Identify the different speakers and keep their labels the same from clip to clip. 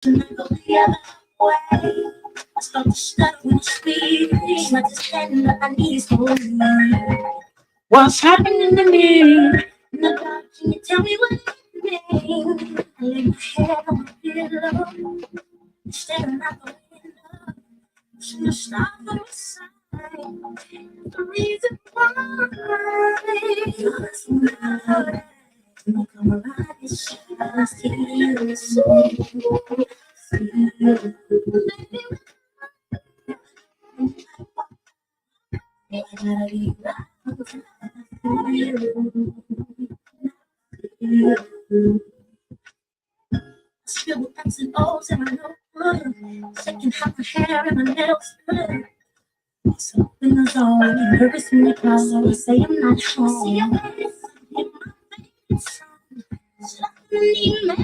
Speaker 1: And I go the other way. I start to stutter when I speak. Not to stand on my knees for me. What's happening to me? In the dark, can you tell me what it means? I lay my head on my pillow, staring out the window. Should I stop on my side? The reason why you're mine. Don't come around, it's just you. So I gotta be right for you. Still with X's and O's in my notebook. Second half my hair and my nails. So in the zone, nervous when you call, so I say I'm not home. See your face in my face. Should I need me?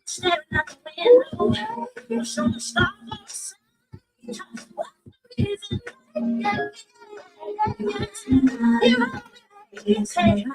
Speaker 1: Staring out the window, you're so stars. What reason? You say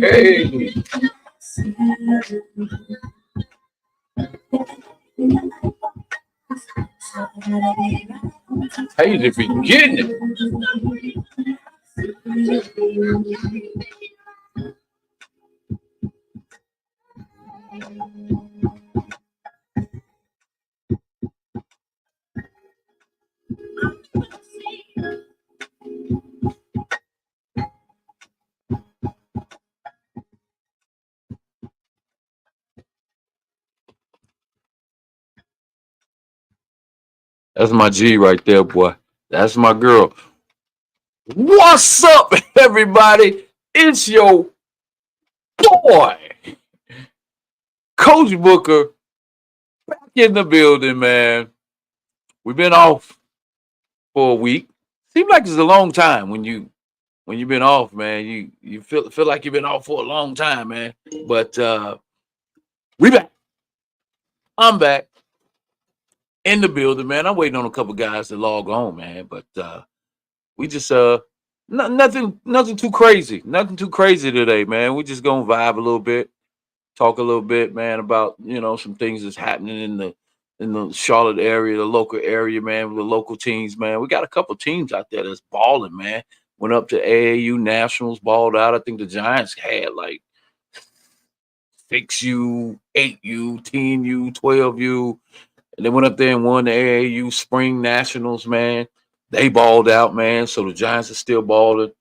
Speaker 2: Hey, hey, the beginning. That's my G right there, boy. That's my girl. What's up, everybody? It's your boy, Coach Booker, back in the building, man. We've been off for a week. Seems like it's a long time when you've been off, man. You feel like you've been off for a long time, man. But we back. I'm back in the building, man. I'm waiting on a couple guys to log on, man. But we just nothing too crazy. Nothing too crazy today, man. We just gonna vibe a little bit, talk a little bit, man, about some things that's happening in the Charlotte area, the local area, man, with the local teams, man. We got a couple teams out there that's balling, man. Went up to AAU Nationals, balled out. I think the Giants had like 6U, 8U, 10U, 12U. And they went up there and won the AAU Spring Nationals, man. They balled out, man. So the Giants are still balling.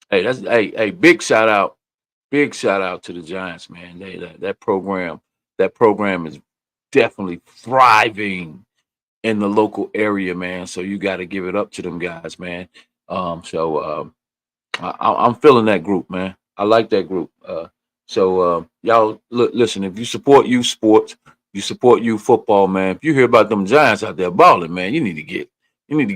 Speaker 2: Hey, big shout out to the Giants, man. That program is definitely thriving in the local area, man. So you got to give it up to them guys, man. I'm feeling that group, man. I like that group. Y'all listen. If you support youth sports, you support youth football, man. If you hear about them Giants out there balling, man, you need to get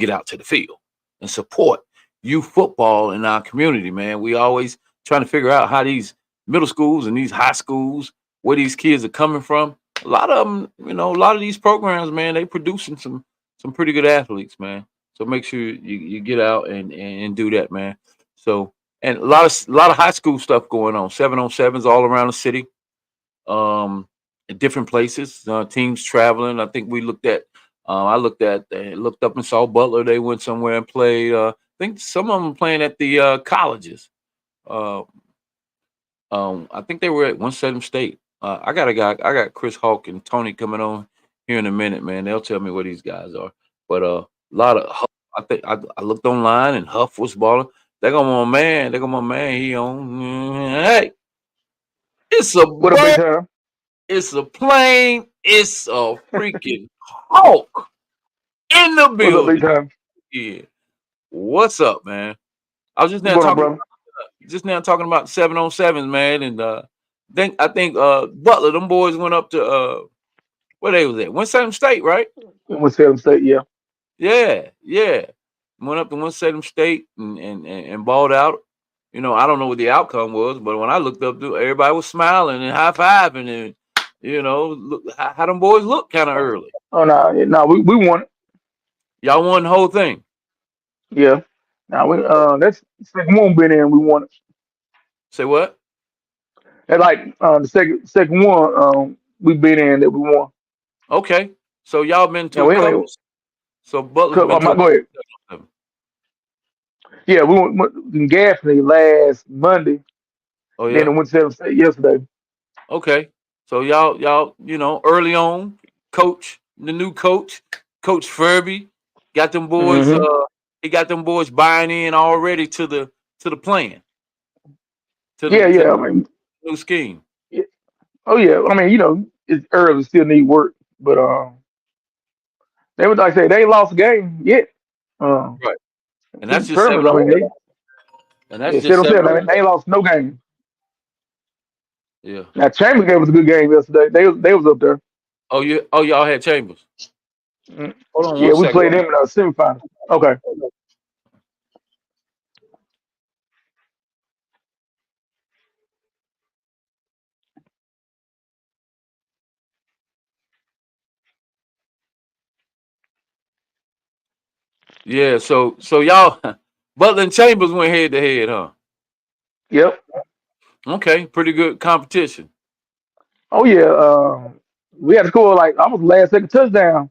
Speaker 2: out to the field and support youth football in our community, man. We always trying to figure out how these middle schools and these high schools, where these kids are coming from. A lot of them, a lot of these programs, man, they producing some pretty good athletes, man. So make sure you get out and do that, man. So and a lot of high school stuff going on. 7-on-7s all around the city. Um, at different places. Teams traveling. I think we looked at. Looked up and saw Butler. They went somewhere and played. I think some of them playing at the colleges. Uh, I think they were at Winston State. I got a guy. I got Chris Hawk and Tony coming on here in a minute, man. They'll tell me what these guys are. But a lot of Huff, I think I looked online and Huff was balling. They got my man. They got my man. He on. Hey, it's a
Speaker 3: What a big
Speaker 2: bird.
Speaker 3: time.
Speaker 2: It's a plane. It's a freaking hawk in the
Speaker 3: What's up, big
Speaker 2: building.
Speaker 3: time?
Speaker 2: Yeah. What's up, man? I was
Speaker 3: What's going on, brother?
Speaker 2: just now talking about 7-on-7s, man, and I think Butler, them boys went up to where they was at? Winston State, right?
Speaker 3: What's Salem State? Yeah.
Speaker 2: Yeah, yeah. Went up to Winston State and balled out. I don't know what the outcome was, but when I looked up, everybody was smiling and high fiving, and look how them boys look kind of early.
Speaker 3: Oh no, no, we won it.
Speaker 2: Y'all won the whole thing.
Speaker 3: Yeah. Now we that's second one been in. We won it.
Speaker 2: Say what?
Speaker 3: And like the second one we been in that we won.
Speaker 2: Okay, so y'all been
Speaker 3: Yeah,
Speaker 2: to a
Speaker 3: we
Speaker 2: couple.
Speaker 3: ain't.
Speaker 2: So Butler's been to a
Speaker 3: Go ahead.
Speaker 2: couple.
Speaker 3: Yeah, we went in Gaffney last Monday.
Speaker 2: Oh
Speaker 3: Then
Speaker 2: yeah.
Speaker 3: it went to Salem State yesterday.
Speaker 2: Okay. So y'all, early on, the new Coach Furby, got them boys.
Speaker 3: Hmm.
Speaker 2: He got them boys buying in already to the plan,
Speaker 3: Yeah,
Speaker 2: to
Speaker 3: yeah. I
Speaker 2: the
Speaker 3: mean,
Speaker 2: new scheme.
Speaker 3: yeah. Oh yeah. I mean, it's early, still need work, but they would like I say they ain't lost a game yet. Um,
Speaker 2: Right. And
Speaker 3: to
Speaker 2: that's
Speaker 3: the
Speaker 2: just
Speaker 3: tournaments. I mean,
Speaker 2: 7-on-7. And that's
Speaker 3: yeah, see
Speaker 2: just
Speaker 3: what I'm saying?
Speaker 2: 7-on-7.
Speaker 3: They ain't lost no game.
Speaker 2: Yeah.
Speaker 3: Now Chambers gave us a good game yesterday. They was up there.
Speaker 2: Oh yeah. Oh, y'all had Chambers.
Speaker 3: Mm.
Speaker 2: Hold on
Speaker 3: Yeah,
Speaker 2: one
Speaker 3: we
Speaker 2: second.
Speaker 3: played them in the semifinals. Okay.
Speaker 2: Yeah. So y'all, Butler and Chambers went head to head, huh?
Speaker 3: Yep.
Speaker 2: Okay. Pretty good competition.
Speaker 3: Oh yeah. We had to score like almost last second touchdown,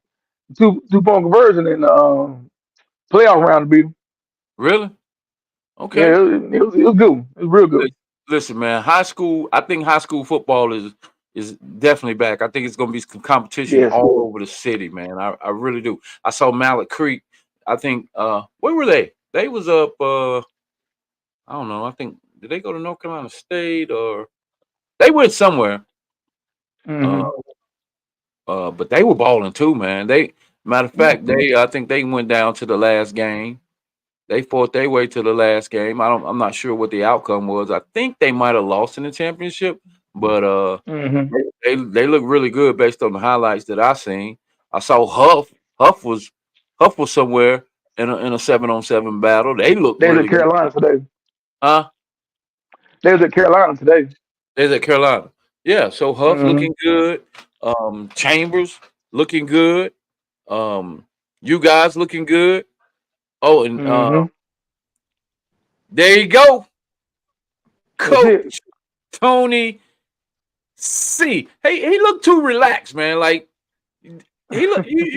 Speaker 3: two-point conversion in the playoff round to beat them.
Speaker 2: Really?
Speaker 3: Yeah,
Speaker 2: Okay.
Speaker 3: it was good. It was real good.
Speaker 2: Li- Listen, man, high school. I think high school football is definitely back. I think it's going to be some competition
Speaker 3: Yes.
Speaker 2: all over the city, man. I really do. I saw Mallet Creek. I think where were they? They was up. I don't know. I think did they go to North Carolina State or they went somewhere? Uh,
Speaker 3: Hmm.
Speaker 2: but they were balling too, man. Matter of fact, I think they went down to the last game. They fought their way to the last game. I'm not sure what the outcome was. I think they might have lost in the championship, but
Speaker 3: Hmm.
Speaker 2: they look really good based on the highlights that I seen. I saw Huff. Huff was somewhere in a 7-on-7 battle. They look
Speaker 3: They was at
Speaker 2: really good.
Speaker 3: Carolina today.
Speaker 2: Huh?
Speaker 3: They was at Carolina today.
Speaker 2: There's at Carolina. Yeah, so Huff
Speaker 3: Hmm.
Speaker 2: looking good. Chambers looking good. Um, you guys looking good. Oh, and
Speaker 3: Hmm.
Speaker 2: there you go,
Speaker 3: That's it.
Speaker 2: Coach Tony C. Hey, he looked too relaxed, man. Like you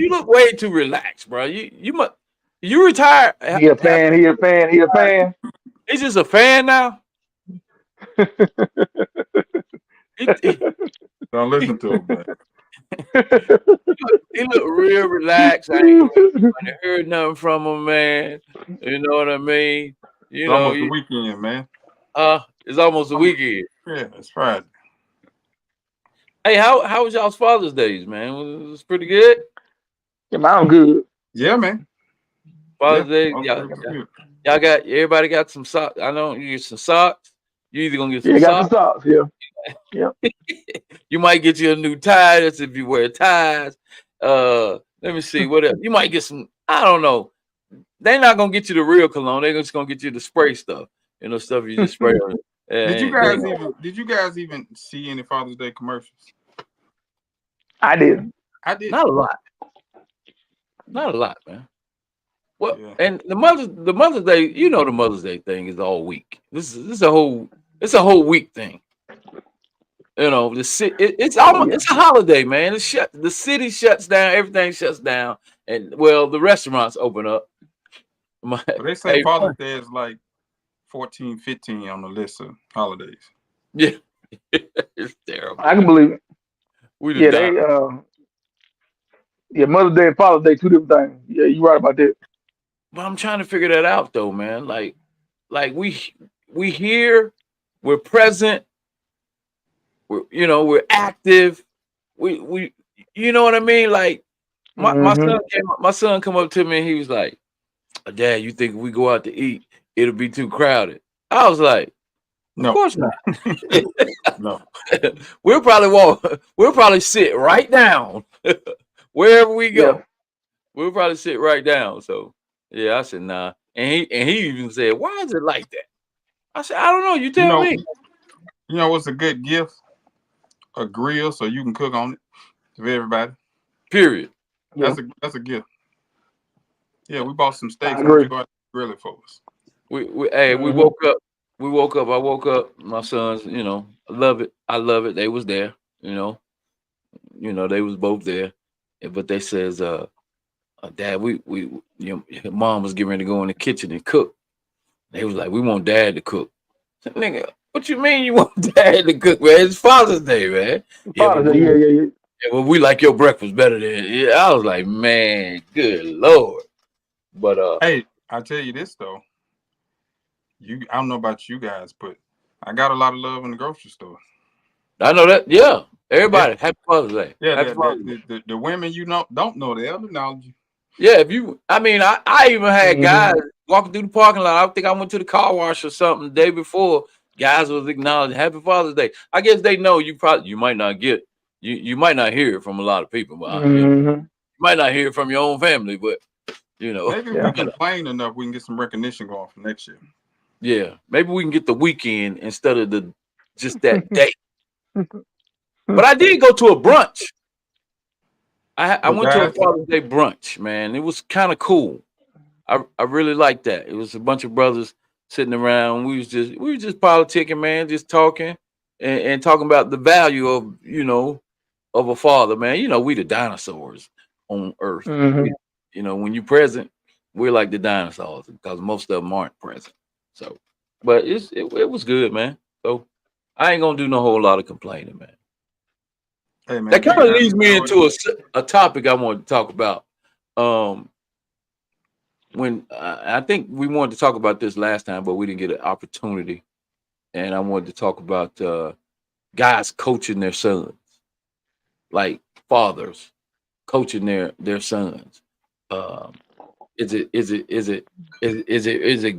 Speaker 2: look way too relaxed, bro. You retired.
Speaker 3: He a fan. He a fan. He a fan.
Speaker 2: He's just a fan now. He,
Speaker 1: Don't
Speaker 2: he,
Speaker 1: listen to him, man.
Speaker 2: he looked real relaxed. I ain't heard nothing from him, man. You know what I mean?
Speaker 1: It's
Speaker 2: You know,
Speaker 1: almost the weekend, man.
Speaker 2: it's almost a weekend.
Speaker 1: Yeah, it's Friday.
Speaker 2: Hey, how was y'all's Father's Days, man? Was pretty good.
Speaker 3: Yeah, man, I'm good.
Speaker 1: Yeah, man. Yeah,
Speaker 2: Father's Day,
Speaker 1: all
Speaker 2: y'all,
Speaker 1: pretty good.
Speaker 2: y'all got everybody got some socks. I know you get some socks. You either gonna get some
Speaker 3: Yeah, got the
Speaker 2: socks.
Speaker 3: socks. Yeah. Yeah.
Speaker 2: You might get you a new tie. That's if you wear ties. Let me see what else. You might get some. I don't know. They're not gonna get you the real cologne. They're just gonna get you the spray stuff. Stuff you just spray on it.
Speaker 1: Did you guys even see any Father's Day commercials?
Speaker 3: I did.
Speaker 1: I did.
Speaker 2: Not a lot. Not a lot, man. Well,
Speaker 1: Yeah.
Speaker 2: and the Mother's Day. The Mother's Day thing is all week. This is a whole. It's a whole week thing. You know, the city. It's
Speaker 3: Oh
Speaker 2: almost
Speaker 3: yeah.
Speaker 2: it's a holiday, man. It's shut. The city shuts down. Everything shuts down, and well, the restaurants open up. My,
Speaker 1: But they say
Speaker 2: hey,
Speaker 1: Father's Day is like 14, 15 on the list of holidays.
Speaker 2: yeah, it's terrible,
Speaker 3: I can
Speaker 2: man.
Speaker 3: believe it.
Speaker 2: We done
Speaker 3: Yeah,
Speaker 2: got.
Speaker 3: yeah, Mother's Day and Father's Day, two different things. Yeah, you're right about that.
Speaker 2: But I'm trying to figure that out, though, man. Like we here, we're present, we're active. We, you know what I mean? Like
Speaker 3: Mm-hmm.
Speaker 2: my son come up to me and he was like, "Dad, you think if we go out to eat, it'll be too crowded?" I was like, "Of
Speaker 1: No,
Speaker 2: course not.
Speaker 1: no.
Speaker 2: We'll probably walk. We'll probably sit right down wherever we
Speaker 3: Yeah.
Speaker 2: go. We'll probably sit right down." So yeah, I said nah, and he even said, "Why is it like that?" I said, "I don't know. You
Speaker 1: You
Speaker 2: tell
Speaker 1: know,
Speaker 2: me."
Speaker 1: you know what's a good gift? A grill so you can cook on it for everybody.
Speaker 2: Period.
Speaker 3: Yeah.
Speaker 1: That's a gift. Yeah, we bought some
Speaker 3: I
Speaker 1: steaks. Why don't you
Speaker 3: agree.
Speaker 1: go out and grill it for us?
Speaker 2: We
Speaker 3: Mm-hmm.
Speaker 2: woke up. We woke up. I woke up. My sons, I love it. I love it. They was there. You know, they was both there. But they says, Dad, Mom was getting ready to go in the kitchen and cook. They was like, we want Dad to cook. I said, nigga, what you mean you want Dad to cook, man? It's Father's Day, man. Yeah, but
Speaker 3: Father's Day,
Speaker 2: we,
Speaker 3: yeah, yeah, yeah.
Speaker 2: yeah, but we like your breakfast better than. Yeah, I was like, man, good lord. But
Speaker 1: Hey, I tell you this though. I don't know about you guys, but I got a lot of love in the grocery store.
Speaker 2: I know that. Yeah,
Speaker 1: Yeah,
Speaker 2: everybody, happy Father's Day.
Speaker 1: yeah.
Speaker 2: Happy Father's Day.
Speaker 1: The women you know don't know they'll acknowledge you.
Speaker 2: Yeah, I mean, I even had
Speaker 3: Mm-hmm.
Speaker 2: guys walking through the parking lot. I think I went to the car wash or something the day before. Guys was acknowledging Happy Father's Day. I guess they know you might not you might not hear it from a lot of people, but
Speaker 3: Mm-hmm.
Speaker 2: you might not hear it from your own family, but
Speaker 1: Maybe if we
Speaker 3: Yeah.
Speaker 1: complain enough, we can get some recognition going for next year.
Speaker 2: yeah, maybe we can get the weekend instead of the just that day. But I did go to a brunch. I
Speaker 1: With
Speaker 2: went to a
Speaker 1: guys,
Speaker 2: Father's Day brunch, man. It was kind of cool. I really liked that. It was a bunch of brothers sitting around. We was just politicking, man, just talking and talking about the value of a father, man. We the dinosaurs on Earth.
Speaker 3: Mm-hmm.
Speaker 2: When you present, we're like the dinosaurs because most of them aren't present. So, but it was good, man. So I ain't gonna do no whole lot of complaining, man.
Speaker 1: hey
Speaker 2: That
Speaker 1: man, do
Speaker 2: kind
Speaker 1: you
Speaker 2: of
Speaker 1: guys
Speaker 2: leads me
Speaker 1: enjoy it?
Speaker 2: into a topic I wanted to talk about. Um, when I think we wanted to talk about this last time, but we didn't get an opportunity. And I wanted to talk about guys coaching their sons, like fathers coaching their sons. Um, is it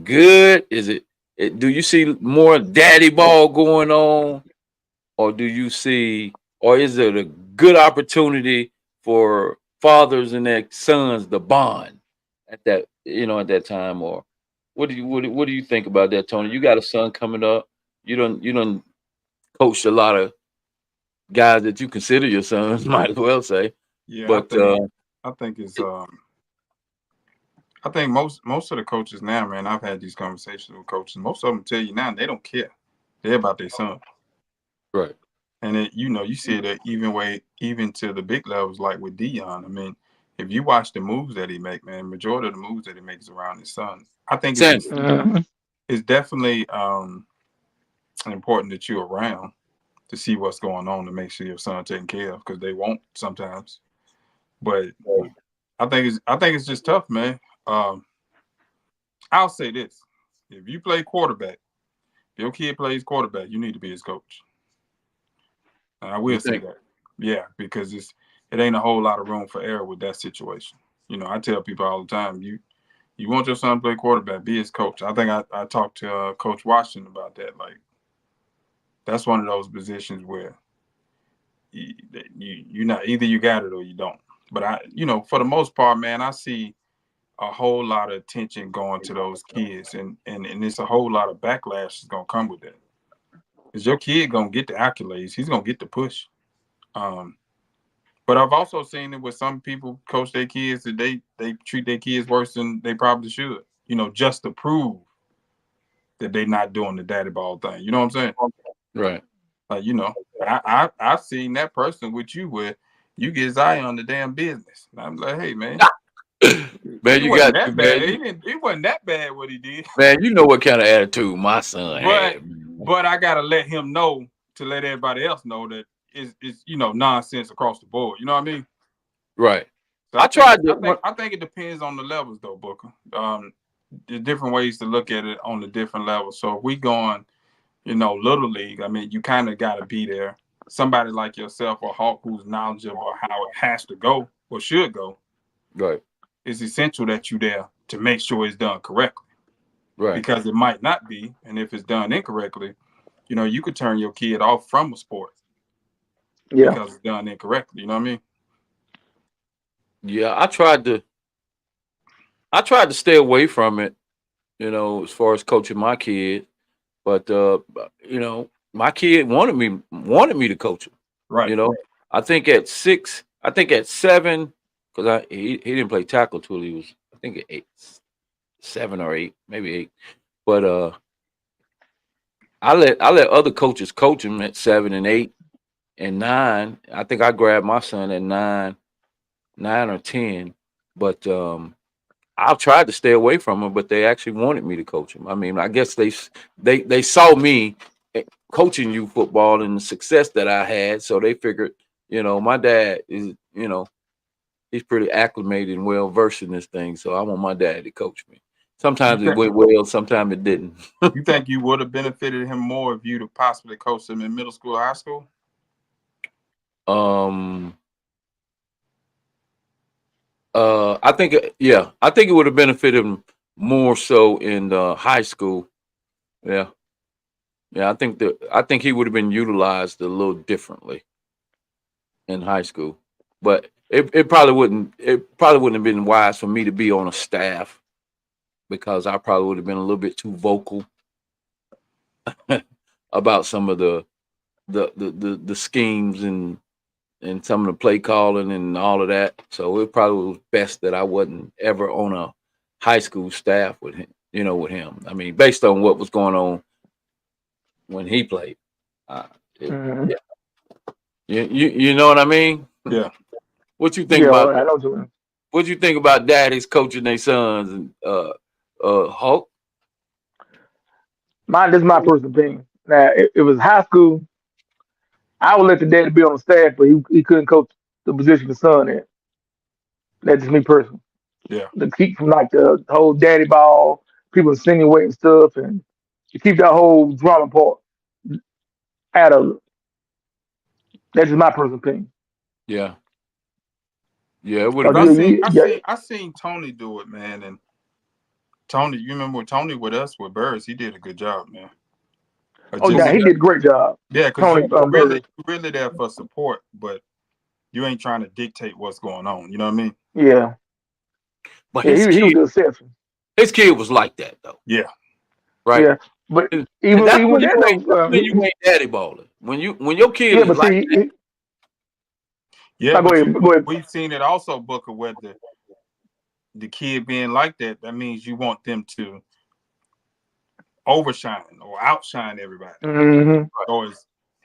Speaker 2: good? Do you see more daddy ball going on, or do you see, or is it a good opportunity for fathers and their sons to bond at that time? Or what do you think about that, Tony? You got a son coming up. You don't coached a lot of guys that you consider your sons, might as well say.
Speaker 1: Yeah,
Speaker 2: But
Speaker 1: I think it's I think most of the coaches now, man, I've had these conversations with coaches. Most of them tell you now they don't care. They're about their son.
Speaker 2: right,
Speaker 1: And you see that even to the big levels, like with Dion. I mean, if you watch the moves that he make, man, majority of the moves that he makes around his son. I think
Speaker 2: Sanders.
Speaker 3: Mm-hmm.
Speaker 1: it's definitely important that you're around to see what's going on to make sure your son taken care of because they won't sometimes. But I think it's just tough, man. Um, I'll say this: if you play quarterback, if your kid plays quarterback, you need to be his coach. And I
Speaker 2: You
Speaker 1: will say
Speaker 2: think?
Speaker 1: that, yeah, because it ain't a whole lot of room for error with that situation. I tell people all the time, you want your son to play quarterback, be his coach. I think I talked to Coach Washington about that. Like that's one of those positions where you're not either you got it or you don't. But for the most part, man, I see a whole lot of attention going to those kids, and it's a whole lot of backlash that's gonna come with that. Is your kid gonna get the accolades? He's gonna get the push. Um, but I've also seen it with some people coach their kids that they treat their kids worse than they probably should. Just to prove that they're not doing the daddy ball thing. You know what I'm saying?
Speaker 2: Right.
Speaker 1: Like, I've seen that person with you where you get Zion on the damn business. And I'm like, hey man,
Speaker 2: Man,
Speaker 1: he
Speaker 2: you
Speaker 1: wasn't
Speaker 2: got to,
Speaker 1: that
Speaker 2: man.
Speaker 1: bad. He wasn't that bad what he did.
Speaker 2: Man, you know what kind of attitude my son
Speaker 1: But
Speaker 2: had.
Speaker 1: but I gotta let him know to let everybody else know that it's nonsense across the board. You know what I mean?
Speaker 2: Right.
Speaker 1: So
Speaker 2: I
Speaker 1: I think
Speaker 2: tried to.
Speaker 1: I think it depends on the levels though, Booker. There's different ways to look at it on the different levels. So if we going, little league, I mean, you kind of got to be there. Somebody like yourself or Hawk who's knowledgeable how it has to go or should go,
Speaker 2: Right.
Speaker 1: it's essential that you there to make sure it's done correctly.
Speaker 2: Right.
Speaker 1: Because it might not be, and if it's done incorrectly, you could turn your kid off from a sport
Speaker 3: Yeah.
Speaker 1: because it's done incorrectly. You know what I mean?
Speaker 2: Yeah, I tried to stay away from it, as far as coaching my kid. But my kid wanted me to coach him.
Speaker 1: Right.
Speaker 2: You know, I think at 6, I think at 7, because he didn't play tackle till he was, I think, at 8, 7 or 8, maybe 8. But I let other coaches coach him at 7 and 8 and 9. I think I grabbed my son at 9 or 10. But I tried to stay away from him, but they actually wanted me to coach him. I mean, I guess they saw me coaching youth football and the success that I had, so they figured, my dad is, he's pretty acclimated and well versed in this thing, so I want my dad to coach me.
Speaker 1: You
Speaker 2: Sometimes it
Speaker 1: think
Speaker 2: went well, sometimes it didn't.
Speaker 1: you think you would have benefited him more if you'd have possibly coached him in middle school or high school?
Speaker 2: um, I think it would have benefited him more so in high school. Yeah, yeah, I think he would have been utilized a little differently in high school, but it probably wouldn't have been wise for me to be on a staff because I probably would have been a little bit too vocal about some of the schemes and some of the play calling and all of that. So it probably was best that I wasn't ever on a high school staff with him. With him. I mean, based on what was going on when he played. Uh, it,
Speaker 3: Hmm.
Speaker 2: yeah, you know what I mean?
Speaker 1: Yeah.
Speaker 2: What you think
Speaker 3: Yeah,
Speaker 2: about
Speaker 3: I know what you mean.
Speaker 2: what you think about daddies coaching their sons and Hulk?
Speaker 3: This is my personal opinion. Now, if it was high school, I would let the daddy be on the staff, but he couldn't coach the position the son in. That's just me personally.
Speaker 1: Yeah.
Speaker 3: To keep from like the whole daddy ball, people insinuating stuff, and to keep that whole drama part out of it. That's just my personal opinion.
Speaker 2: Yeah, yeah, it would have
Speaker 3: Cause
Speaker 1: Cause I
Speaker 2: been.
Speaker 1: seen I
Speaker 3: yeah,
Speaker 1: seen I seen Tony do it, man. And Tony, you remember when Tony with us with Birds, he did a good job, man. I
Speaker 3: oh
Speaker 1: just
Speaker 3: yeah, he did a great job.
Speaker 1: Yeah, because
Speaker 3: Tony Bird.
Speaker 1: you really there for support, but you ain't trying to dictate what's going on. You know what I mean?
Speaker 3: Yeah,
Speaker 2: But
Speaker 3: yeah, he was the exception.
Speaker 2: his kid was like that though,
Speaker 1: Yeah.
Speaker 2: right?
Speaker 3: Yeah, but
Speaker 2: And that's
Speaker 3: even
Speaker 2: when
Speaker 3: that
Speaker 2: that's
Speaker 3: though,
Speaker 2: when you ain't daddy balling. When your kid
Speaker 3: yeah,
Speaker 2: is
Speaker 3: but
Speaker 2: like
Speaker 3: see,
Speaker 2: that,
Speaker 1: Yeah,
Speaker 3: no, go
Speaker 1: but
Speaker 3: ahead, go ahead.
Speaker 1: we've seen it also, Booker, where the kid being like that, that means you want them to overshine or outshine everybody.
Speaker 3: Hmm.
Speaker 1: So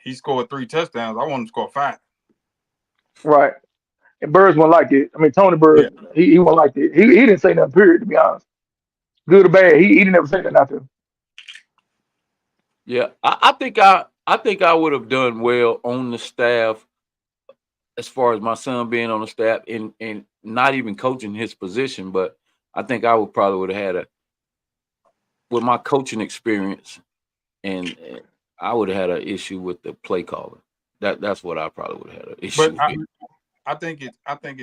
Speaker 1: he scored 3 touchdowns, I want him to score 5.
Speaker 3: Right. And Birds wasn't like it. I mean, Tony
Speaker 1: Yeah.
Speaker 3: Bird, he wasn't like it. He didn't say nothing. Period. To be honest, good or bad, he didn't ever say nothing out there.
Speaker 2: yeah, I think I would have done well on the staff as far as my son being on the staff and not even coaching his position, but I think I would have had a with my coaching experience and I would have had an issue with the play calling. That's what I probably would have had an
Speaker 1: But
Speaker 2: issue with.
Speaker 1: I think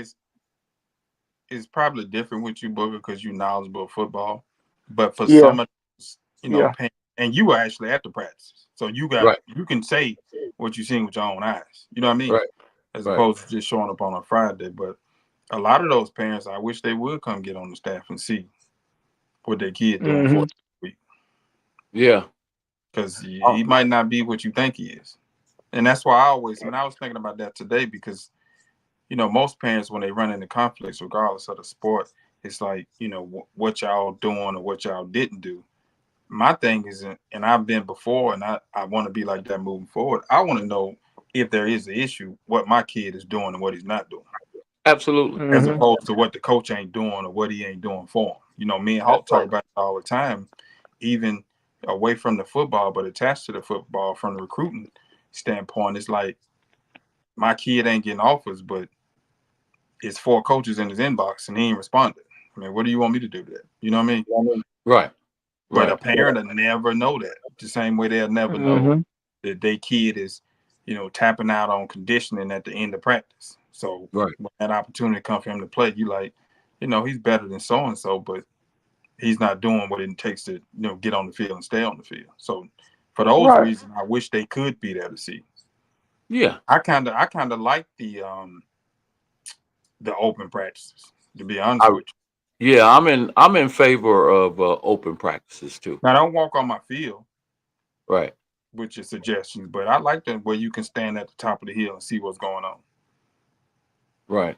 Speaker 1: it's probably different with you, Booker, because you're knowledgeable of football. But for
Speaker 3: Yeah,
Speaker 1: some of
Speaker 3: yeah.
Speaker 1: and you were actually at the practice, so
Speaker 2: Right,
Speaker 1: you can say what you've seen with your own eyes. You know what I mean?
Speaker 2: right,
Speaker 1: As
Speaker 2: right.
Speaker 1: opposed to just showing up on a Friday. But a lot of those parents, I wish they would come get on the staff and see what their kid doing for
Speaker 3: Hmm.
Speaker 1: a week,
Speaker 2: Yeah.
Speaker 1: because
Speaker 2: Oh,
Speaker 1: he might not be what you think he is. And that's why I always, and I was thinking about that today because most parents when they run into conflicts, regardless of the sport, it's like what y'all doing or what y'all didn't do.
Speaker 4: my thing is, and I've been before, and I want to be like that moving forward. I want to know if there is an issue, what my kid is doing and what he's not doing,
Speaker 2: Absolutely.
Speaker 4: as
Speaker 3: Mm-hmm.
Speaker 4: opposed to what the coach ain't doing or what he ain't doing for him. You know, me and
Speaker 2: That's
Speaker 4: Hawk talk
Speaker 2: right.
Speaker 4: about it all the time, even away from the football, but attached to the football from the recruiting standpoint. It's like my kid ain't getting offers, but it's four coaches in his inbox and he ain't responded. I mean, what do you want me to do to that? You know what I mean?
Speaker 2: Right.
Speaker 4: But a
Speaker 2: Right.
Speaker 4: parent will never know that. The same way they'll never know
Speaker 3: Mm-hmm.
Speaker 4: that their kid is, tapping out on conditioning at the end of practice. So
Speaker 2: Right.
Speaker 4: when that opportunity comes for him to play, you like, he's better than so and so, but he's not doing what it takes to, get on the field and stay on the field. So for those
Speaker 3: Right.
Speaker 4: reasons, I wish they could be there to see.
Speaker 2: Yeah.
Speaker 4: I kinda like the open practices, to be honest
Speaker 2: I
Speaker 4: with you.
Speaker 2: yeah, I'm in favor of open practices too.
Speaker 4: Now don't walk on my field
Speaker 2: Right.
Speaker 4: with your suggestions, but I like that where you can stand at the top of the hill and see what's going on.
Speaker 2: Right.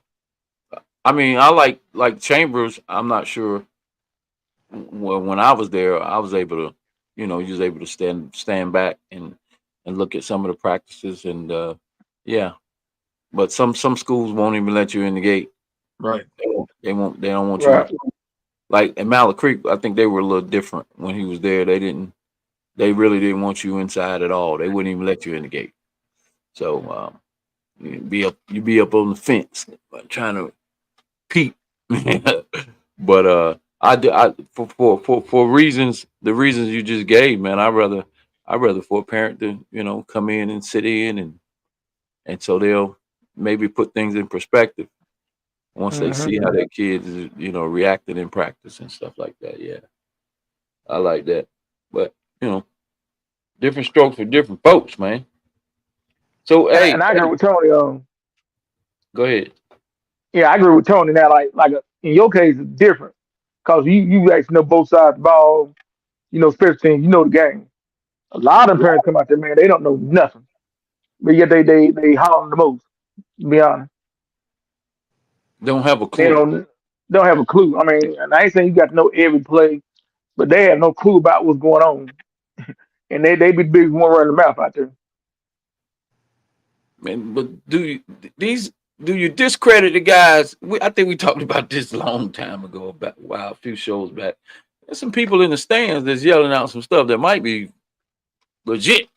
Speaker 2: I mean, I like Chambers. I'm not sure. Well, when I was there, I was able to, you was able to stand back and look at some of the practices yeah. But some schools won't even let you in the gate.
Speaker 4: Right.
Speaker 2: They don't want you.
Speaker 3: Right.
Speaker 2: Like in Mallard Creek, I think they were a little different when he was there. They really didn't want you inside at all. They wouldn't even let you in the gate. So you be up on the fence trying to peep. But I for reasons the reasons you just gave, man. I rather for a parent to come in and sit in and so they'll maybe put things in perspective once they
Speaker 3: Mm-hmm.
Speaker 2: see how their kids is reacting in practice and stuff like that. Yeah, I like that. But you know, different strokes for different folks, man. So
Speaker 3: And
Speaker 2: hey,
Speaker 3: I agree
Speaker 2: hey,
Speaker 3: with Tony.
Speaker 2: go ahead.
Speaker 3: Yeah, I agree with Tony now. In your case, it's different because you actually know both sides of the ball. You know, special teams. You know the game. A lot of them parents come out there, man. They don't know nothing, but yet they holler the most. To be honest,
Speaker 2: Don't have a
Speaker 3: they
Speaker 2: clue.
Speaker 3: don't have a clue. I mean, and I ain't saying you got to know every play, but they have no clue about what's going on, and they be the biggest one running the mouth out there.
Speaker 2: Man, but these do you discredit the guys? I think we talked about this a long time ago, about wow, a few shows back. There's some people in the stands that's yelling out some stuff that might be legit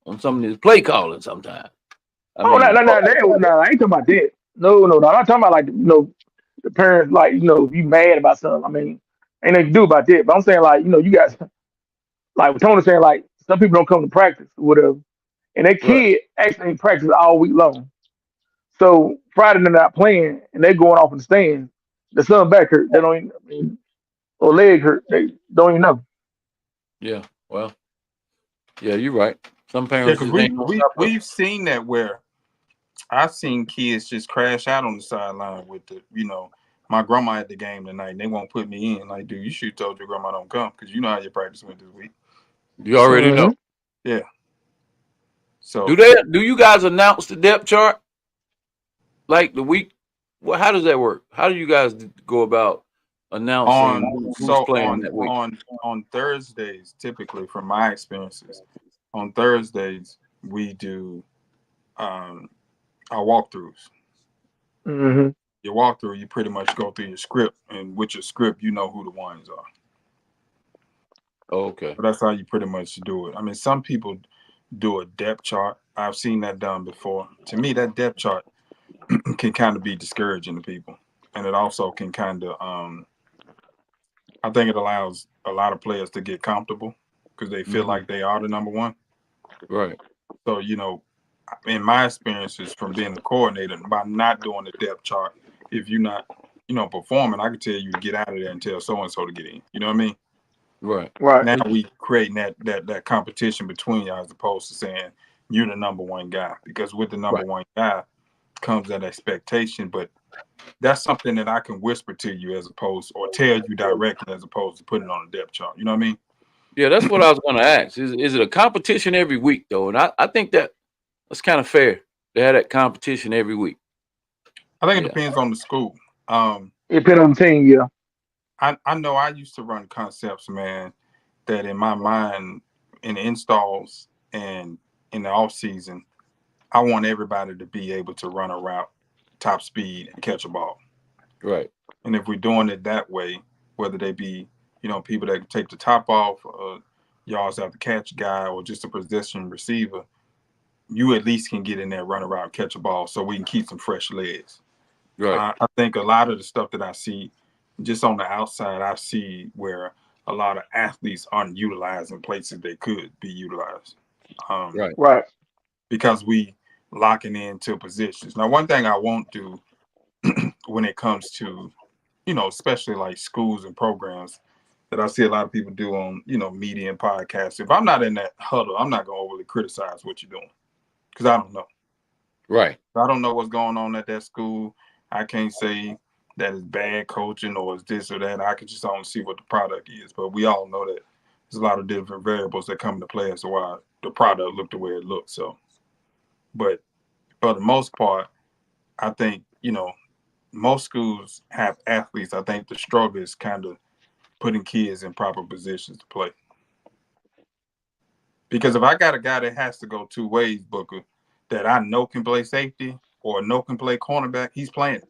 Speaker 2: on some of this play calling. Sometimes, I
Speaker 3: Oh, no,
Speaker 2: mean,
Speaker 3: no, no, no, I ain't talking about that. No, I'm not talking about the parents if you mad about something. I mean, ain't nothing to do about that. But I'm saying you guys like what Tony saying some people don't come to practice or whatever, and their
Speaker 2: right?
Speaker 3: kid actually ain't practice all week long. So Friday they're not playing and they going off in the stands. The son back hurt. They don't even, I mean, or leg hurt. They don't even know.
Speaker 2: Yeah. Well, yeah, you're right. Some
Speaker 4: Yeah,
Speaker 2: parents
Speaker 4: because
Speaker 2: just ain't gonna stop up.
Speaker 4: we've seen that where I've seen kids just crash out on the sideline with my grandma at the game tonight and they won't put me in. Like, dude, you should have told your grandma don't come because you know how your practice went this week.
Speaker 2: You
Speaker 4: So
Speaker 2: already know.
Speaker 3: Hmm.
Speaker 4: yeah.
Speaker 2: Do
Speaker 4: So
Speaker 2: they? Do you guys announce the depth chart like the week? Well, how does that work? How do you guys go about announcing
Speaker 4: on
Speaker 2: who's
Speaker 4: so
Speaker 2: playing that week?
Speaker 4: on Thursdays, typically from my experiences, on Thursdays we do um our walkthroughs.
Speaker 3: Hmm.
Speaker 4: Your walkthrough, you pretty much go through your script, and with your script, you know who the ones are.
Speaker 2: Oh, okay.
Speaker 4: So that's how you pretty much do it. I mean, some people do a depth chart. I've seen that done before. To me, that depth chart can kind of be discouraging to people, and it also can kind of I think it allows a lot of players to get comfortable because they feel
Speaker 2: Hmm.
Speaker 4: like they are the number one.
Speaker 2: Right.
Speaker 4: So in my experiences from being a coordinator, by not doing the depth chart, if you're not performing, I can tell you to get out of there and tell so and so to get in. You know what I mean?
Speaker 2: Right.
Speaker 3: Right.
Speaker 4: Now we creating that competition between y'all as opposed to saying you're the number one guy, because with the number
Speaker 2: Right.
Speaker 4: one guy comes that expectation. But that's something that I can whisper to you as opposed, or tell you directly as opposed to putting it on a depth chart. You know what I mean?
Speaker 2: Yeah, that's what I was going to ask. Is it a competition every week though? And I think that's kind of fair to have that competition every week.
Speaker 4: I think it
Speaker 2: Yeah.
Speaker 4: depends on the school. Um,
Speaker 3: It depends on the team, yeah.
Speaker 4: I know I used to run concepts, man, that in my mind, in the installs and in the off season, I want everybody to be able to run a route, top speed, and catch a ball.
Speaker 2: Right.
Speaker 4: And if we're doing it that way, whether they be, people that can take the top off, yards out the catch guy, or just a possession receiver, you at least can get in there, run around, catch a ball, so we can keep some fresh legs.
Speaker 2: Right.
Speaker 4: I think a lot of the stuff that I see, just on the outside, I see where a lot of athletes aren't utilized in places they could be utilized.
Speaker 2: Right.
Speaker 3: Right.
Speaker 4: Because we locking into positions. Now, one thing I won't do when it comes to, especially like schools and programs that I see a lot of people do on, media and podcasts. If I'm not in that huddle, I'm not going to overly criticize what you're doing because I don't know.
Speaker 2: Right.
Speaker 4: I don't know what's going on at that school. I can't say that it's bad coaching or it's this or that. I can just only see what the product is. But we all know that there's a lot of different variables that come into play as to why the product looked the way it looked. So, but for the most part, I think, most schools have athletes. I think the struggle is kind of putting kids in proper positions to play. Because if I got a guy that has to go two ways, Booker, that I know can play safety or know can play cornerback, he's playing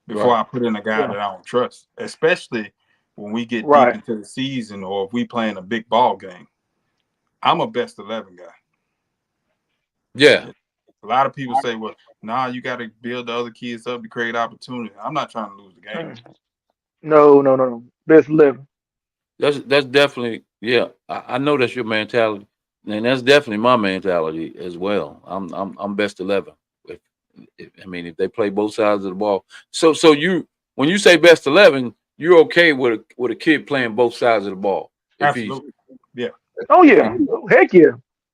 Speaker 4: before
Speaker 2: Right.
Speaker 4: I put in a guy
Speaker 3: Yeah.
Speaker 4: that I don't trust, especially when we get deep
Speaker 3: Right.
Speaker 4: into the season or if we playing a big ball game. I'm a best 11 guy.
Speaker 2: Yeah.
Speaker 4: A lot of people say, well, nah, you got to build the other kids up to create opportunity. I'm not trying to lose the game.
Speaker 3: Mm. No, no, no, no. Best 11.
Speaker 2: That's definitely, yeah. I know that's your mentality, and that's definitely my mentality as well. I'm best 11. If, I mean, if they play both sides of the ball, so you when you say best 11, you're okay with a kid playing both sides of the ball if he's
Speaker 4: Absolutely. Yeah.
Speaker 3: Oh yeah. Oh, heck yeah.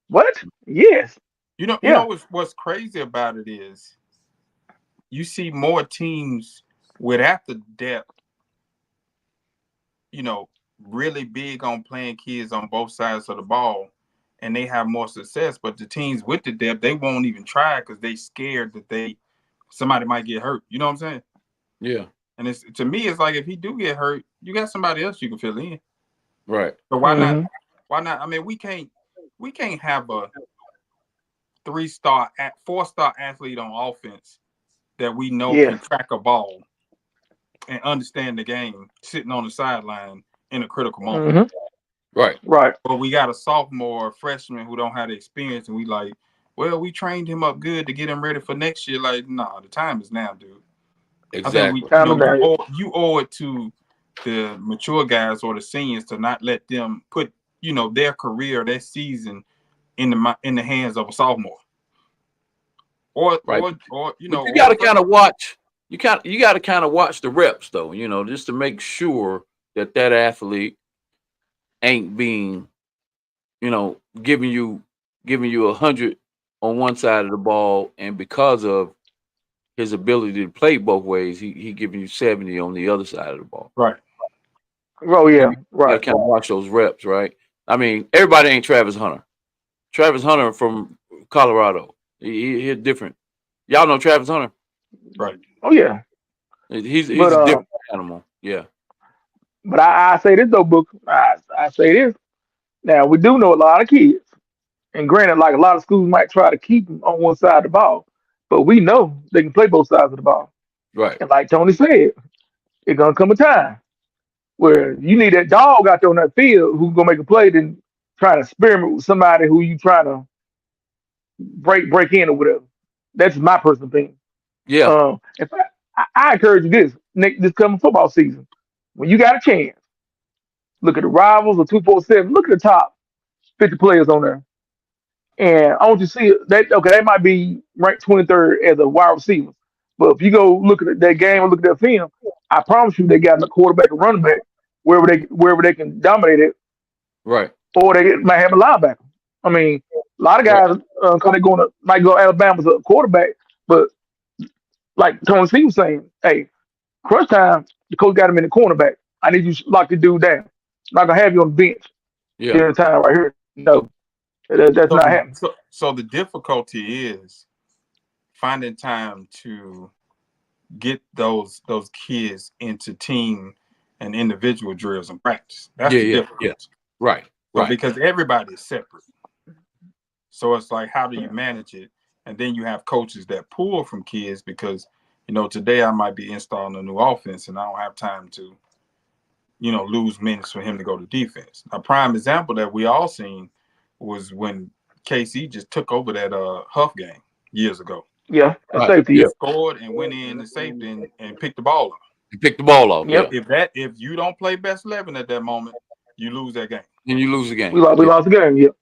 Speaker 3: What? Yes.
Speaker 4: You know
Speaker 3: Yeah.
Speaker 4: what's crazy about it is you see more teams without the depth, you know, really big on playing kids on both sides of the ball, and they have more success. But the teams with the depth, they won't even try because they scared that somebody might get hurt. You know what I'm saying?
Speaker 2: yeah,
Speaker 4: And it's to me, it's like if he do get hurt, you got somebody else you can fill in.
Speaker 2: right,
Speaker 4: So why not?
Speaker 3: Hmm.
Speaker 4: Why not? I mean, we can't have a 4-star athlete on offense that we know can
Speaker 3: Yes.
Speaker 4: track a ball and understand the game sitting on the sideline in a critical moment.
Speaker 3: Hmm.
Speaker 2: right,
Speaker 3: Right.
Speaker 4: But we got a sophomore, or freshman who don't have the experience, and we like, well, we trained him up good to get him ready for next year. Like, nah, the time is now, dude. I think
Speaker 2: exactly,
Speaker 3: Time is now.
Speaker 4: you owe it to the mature guys or the seniors to not let them put their career, their season in the hands of a sophomore or
Speaker 2: right.
Speaker 4: or or
Speaker 2: But you got
Speaker 4: or a
Speaker 2: to kind
Speaker 4: freshman.
Speaker 2: of watch. You got to kind of watch the reps though, just to make sure that athlete ain't being, giving you 100 on one side of the ball, and because of his ability to play both ways, he giving you 70 on the other side of the ball.
Speaker 4: Right.
Speaker 3: Oh
Speaker 2: So
Speaker 3: yeah.
Speaker 2: you got to
Speaker 3: Right.
Speaker 2: kind of watch those reps, right? I mean, everybody ain't Travis Hunter. Travis Hunter from Colorado, he's different. Y'all know Travis Hunter.
Speaker 4: Right.
Speaker 3: Oh yeah.
Speaker 2: He's
Speaker 3: But
Speaker 2: a different animal. Yeah,
Speaker 3: I say this though, Book. I say this. Now we do know a lot of kids, and granted, like a lot of schools might try to keep them on one side of the ball, but we know they can play both sides of the ball.
Speaker 2: right.
Speaker 3: And like Tony said, it's gonna come a time where you need that dog out there on that field who's gonna make a play than trying to experiment with somebody who you trying to break in or whatever. That's my personal opinion.
Speaker 2: Yeah,
Speaker 3: If I encourage you this coming football season, when you got a chance, look at the rivals or 247, look at the top 50 players on there. And I want you to see that okay, they might be ranked 23rd as a wide receiver. But if you go look at that game and look at that film, I promise you they got a quarterback and running back wherever they can dominate it,
Speaker 2: right.
Speaker 3: or they might have a linebacker. I mean, a lot of
Speaker 2: Right.
Speaker 3: guys because they might go Alabama's a quarterback, but like Tony C was saying, hey, crunch time, the coach got him in the cornerback. I need you to lock the dude down. I'm not gonna have you on the bench
Speaker 2: Yeah,
Speaker 3: during the time right here. No, that's
Speaker 4: So
Speaker 3: not
Speaker 4: the
Speaker 3: happening.
Speaker 4: so, so the difficulty is finding time to get those kids into team and individual drills and practice. That's
Speaker 2: yeah,
Speaker 4: the
Speaker 2: yeah, yeah,
Speaker 4: difficulty.
Speaker 2: Right.
Speaker 4: So
Speaker 2: Right.
Speaker 4: because everybody is separate, so it's like, how do you manage it? And then you have coaches that pull from kids because, today I might be installing a new offense and I don't have time to, lose minutes for him to go to defense. A prime example that we all seen was when KC just took over that Huff game years ago.
Speaker 3: Yeah, and
Speaker 2: Right.
Speaker 3: safety.
Speaker 4: He
Speaker 2: Yeah.
Speaker 3: Yep.
Speaker 4: scored and went in the safety and picked the ball up.
Speaker 2: You pick the ball off. Yeah.
Speaker 3: Yep.
Speaker 4: If you don't play best 11 at that moment, you lose that game.
Speaker 2: And you lose the
Speaker 3: We
Speaker 2: game.
Speaker 3: lost. We
Speaker 2: Yeah.
Speaker 3: lost the game. Yep.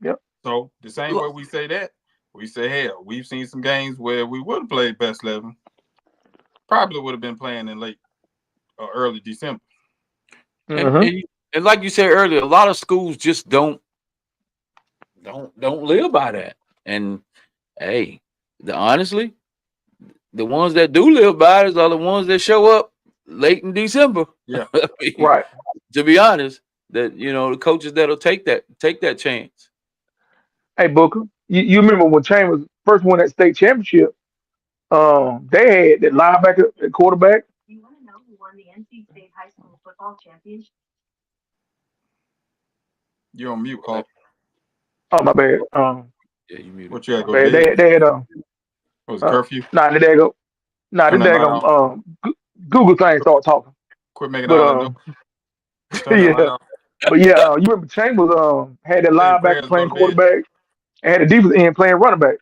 Speaker 3: Yep.
Speaker 4: So the same way we say that, we say, hell, we've seen some games where we would have played best 11, probably would have been playing in late or early December.
Speaker 2: And
Speaker 3: Mm-hmm.
Speaker 2: and, and like you said earlier, a lot of schools just don't live by that. And hey, honestly, the ones that do live by it are the ones that show up late in December.
Speaker 4: Yeah.
Speaker 2: I mean,
Speaker 3: Right.
Speaker 2: to be honest, that the coaches that'll take that chance.
Speaker 3: Hey Booker, you remember when Chambers first won that state championship? They had that linebacker at quarterback.
Speaker 4: You're on mute, Hawk.
Speaker 3: Oh my bad.
Speaker 2: Yeah, you muted.
Speaker 4: What you had to
Speaker 3: My
Speaker 4: go to
Speaker 3: bad.
Speaker 4: bed?
Speaker 3: They had
Speaker 4: What was it, curfew?
Speaker 3: nah, they go. Nah,
Speaker 4: Turn
Speaker 3: the
Speaker 4: that light off.
Speaker 3: Google thing start talking.
Speaker 4: Quit making
Speaker 3: But
Speaker 4: all that noise. Turn that light
Speaker 3: yeah,
Speaker 4: off.
Speaker 3: but yeah, you remember Chambers had that
Speaker 4: Say your
Speaker 3: linebacker
Speaker 4: prayers, go
Speaker 3: playing
Speaker 4: to bed.
Speaker 3: quarterback and had the defense end playing running back.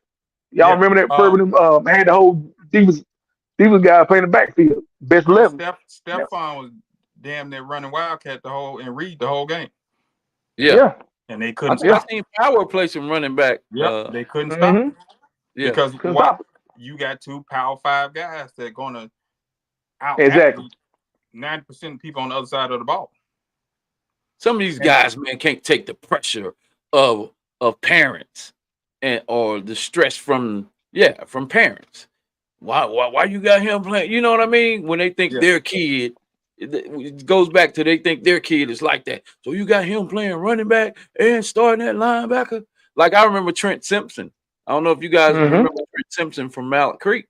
Speaker 3: Y'all
Speaker 4: Yeah.
Speaker 3: remember that Furman had the whole defense guy playing the backfield, best 11. Yeah,
Speaker 4: Stephon was damn near running Wildcat and read the whole game.
Speaker 2: Yeah,
Speaker 3: yeah,
Speaker 4: And they
Speaker 2: I,
Speaker 4: couldn't
Speaker 2: I
Speaker 4: stop.
Speaker 2: seen Power play some running back.
Speaker 4: Yep, they couldn't stop
Speaker 3: mm-hmm.
Speaker 4: him.
Speaker 2: Yeah,
Speaker 4: Because
Speaker 3: Couldn't
Speaker 4: what?
Speaker 3: stop it.
Speaker 4: You got two Power 5 guys that are going to out
Speaker 3: Exactly.
Speaker 4: athlete 90% of people on the other side of the ball.
Speaker 2: some of these guys, man, can't take the pressure of parents or the stress from parents. Why you got him playing? You know what I mean? When they think
Speaker 4: Yeah.
Speaker 2: their kid, it goes back to they think their kid is like that. So you got him playing running back and starting at linebacker. Like I remember Trent Simpson. I don't know if you guys
Speaker 3: Mm-hmm.
Speaker 2: remember Trent Simpson from Mallet Creek.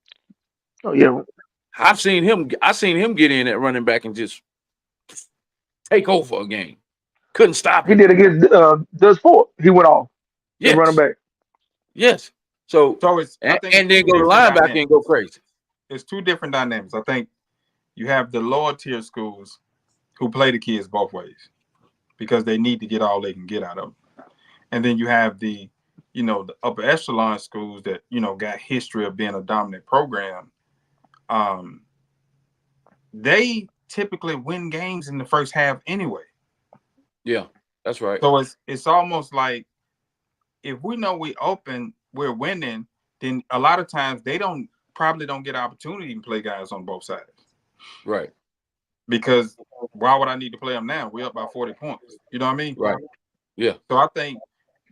Speaker 3: Oh yeah,
Speaker 2: I seen him get in at running back and just take over a game. Couldn't stop
Speaker 3: he
Speaker 2: him.
Speaker 3: did against Does Fort. He went off the running
Speaker 2: Yes,
Speaker 3: back.
Speaker 2: yes. So
Speaker 4: So I think
Speaker 2: and
Speaker 4: it's
Speaker 2: then
Speaker 4: two
Speaker 2: go to
Speaker 4: different
Speaker 2: linebacker
Speaker 4: dynamics.
Speaker 2: and go crazy.
Speaker 4: It's two different dynamics. I think you have the lower tier schools who play the kids both ways because they need to get all they can get out of them. And then you have the upper echelon schools that, got history of being a dominant program. They typically win games in the first half anyway.
Speaker 2: Yeah, that's right.
Speaker 4: So it's almost like if we know we're winning, then a lot of times they probably don't get opportunity to play guys on both sides.
Speaker 2: Right.
Speaker 4: Because why would I need to play them now? We're up by 40 points. You know what I mean?
Speaker 2: Right. Yeah.
Speaker 4: So I think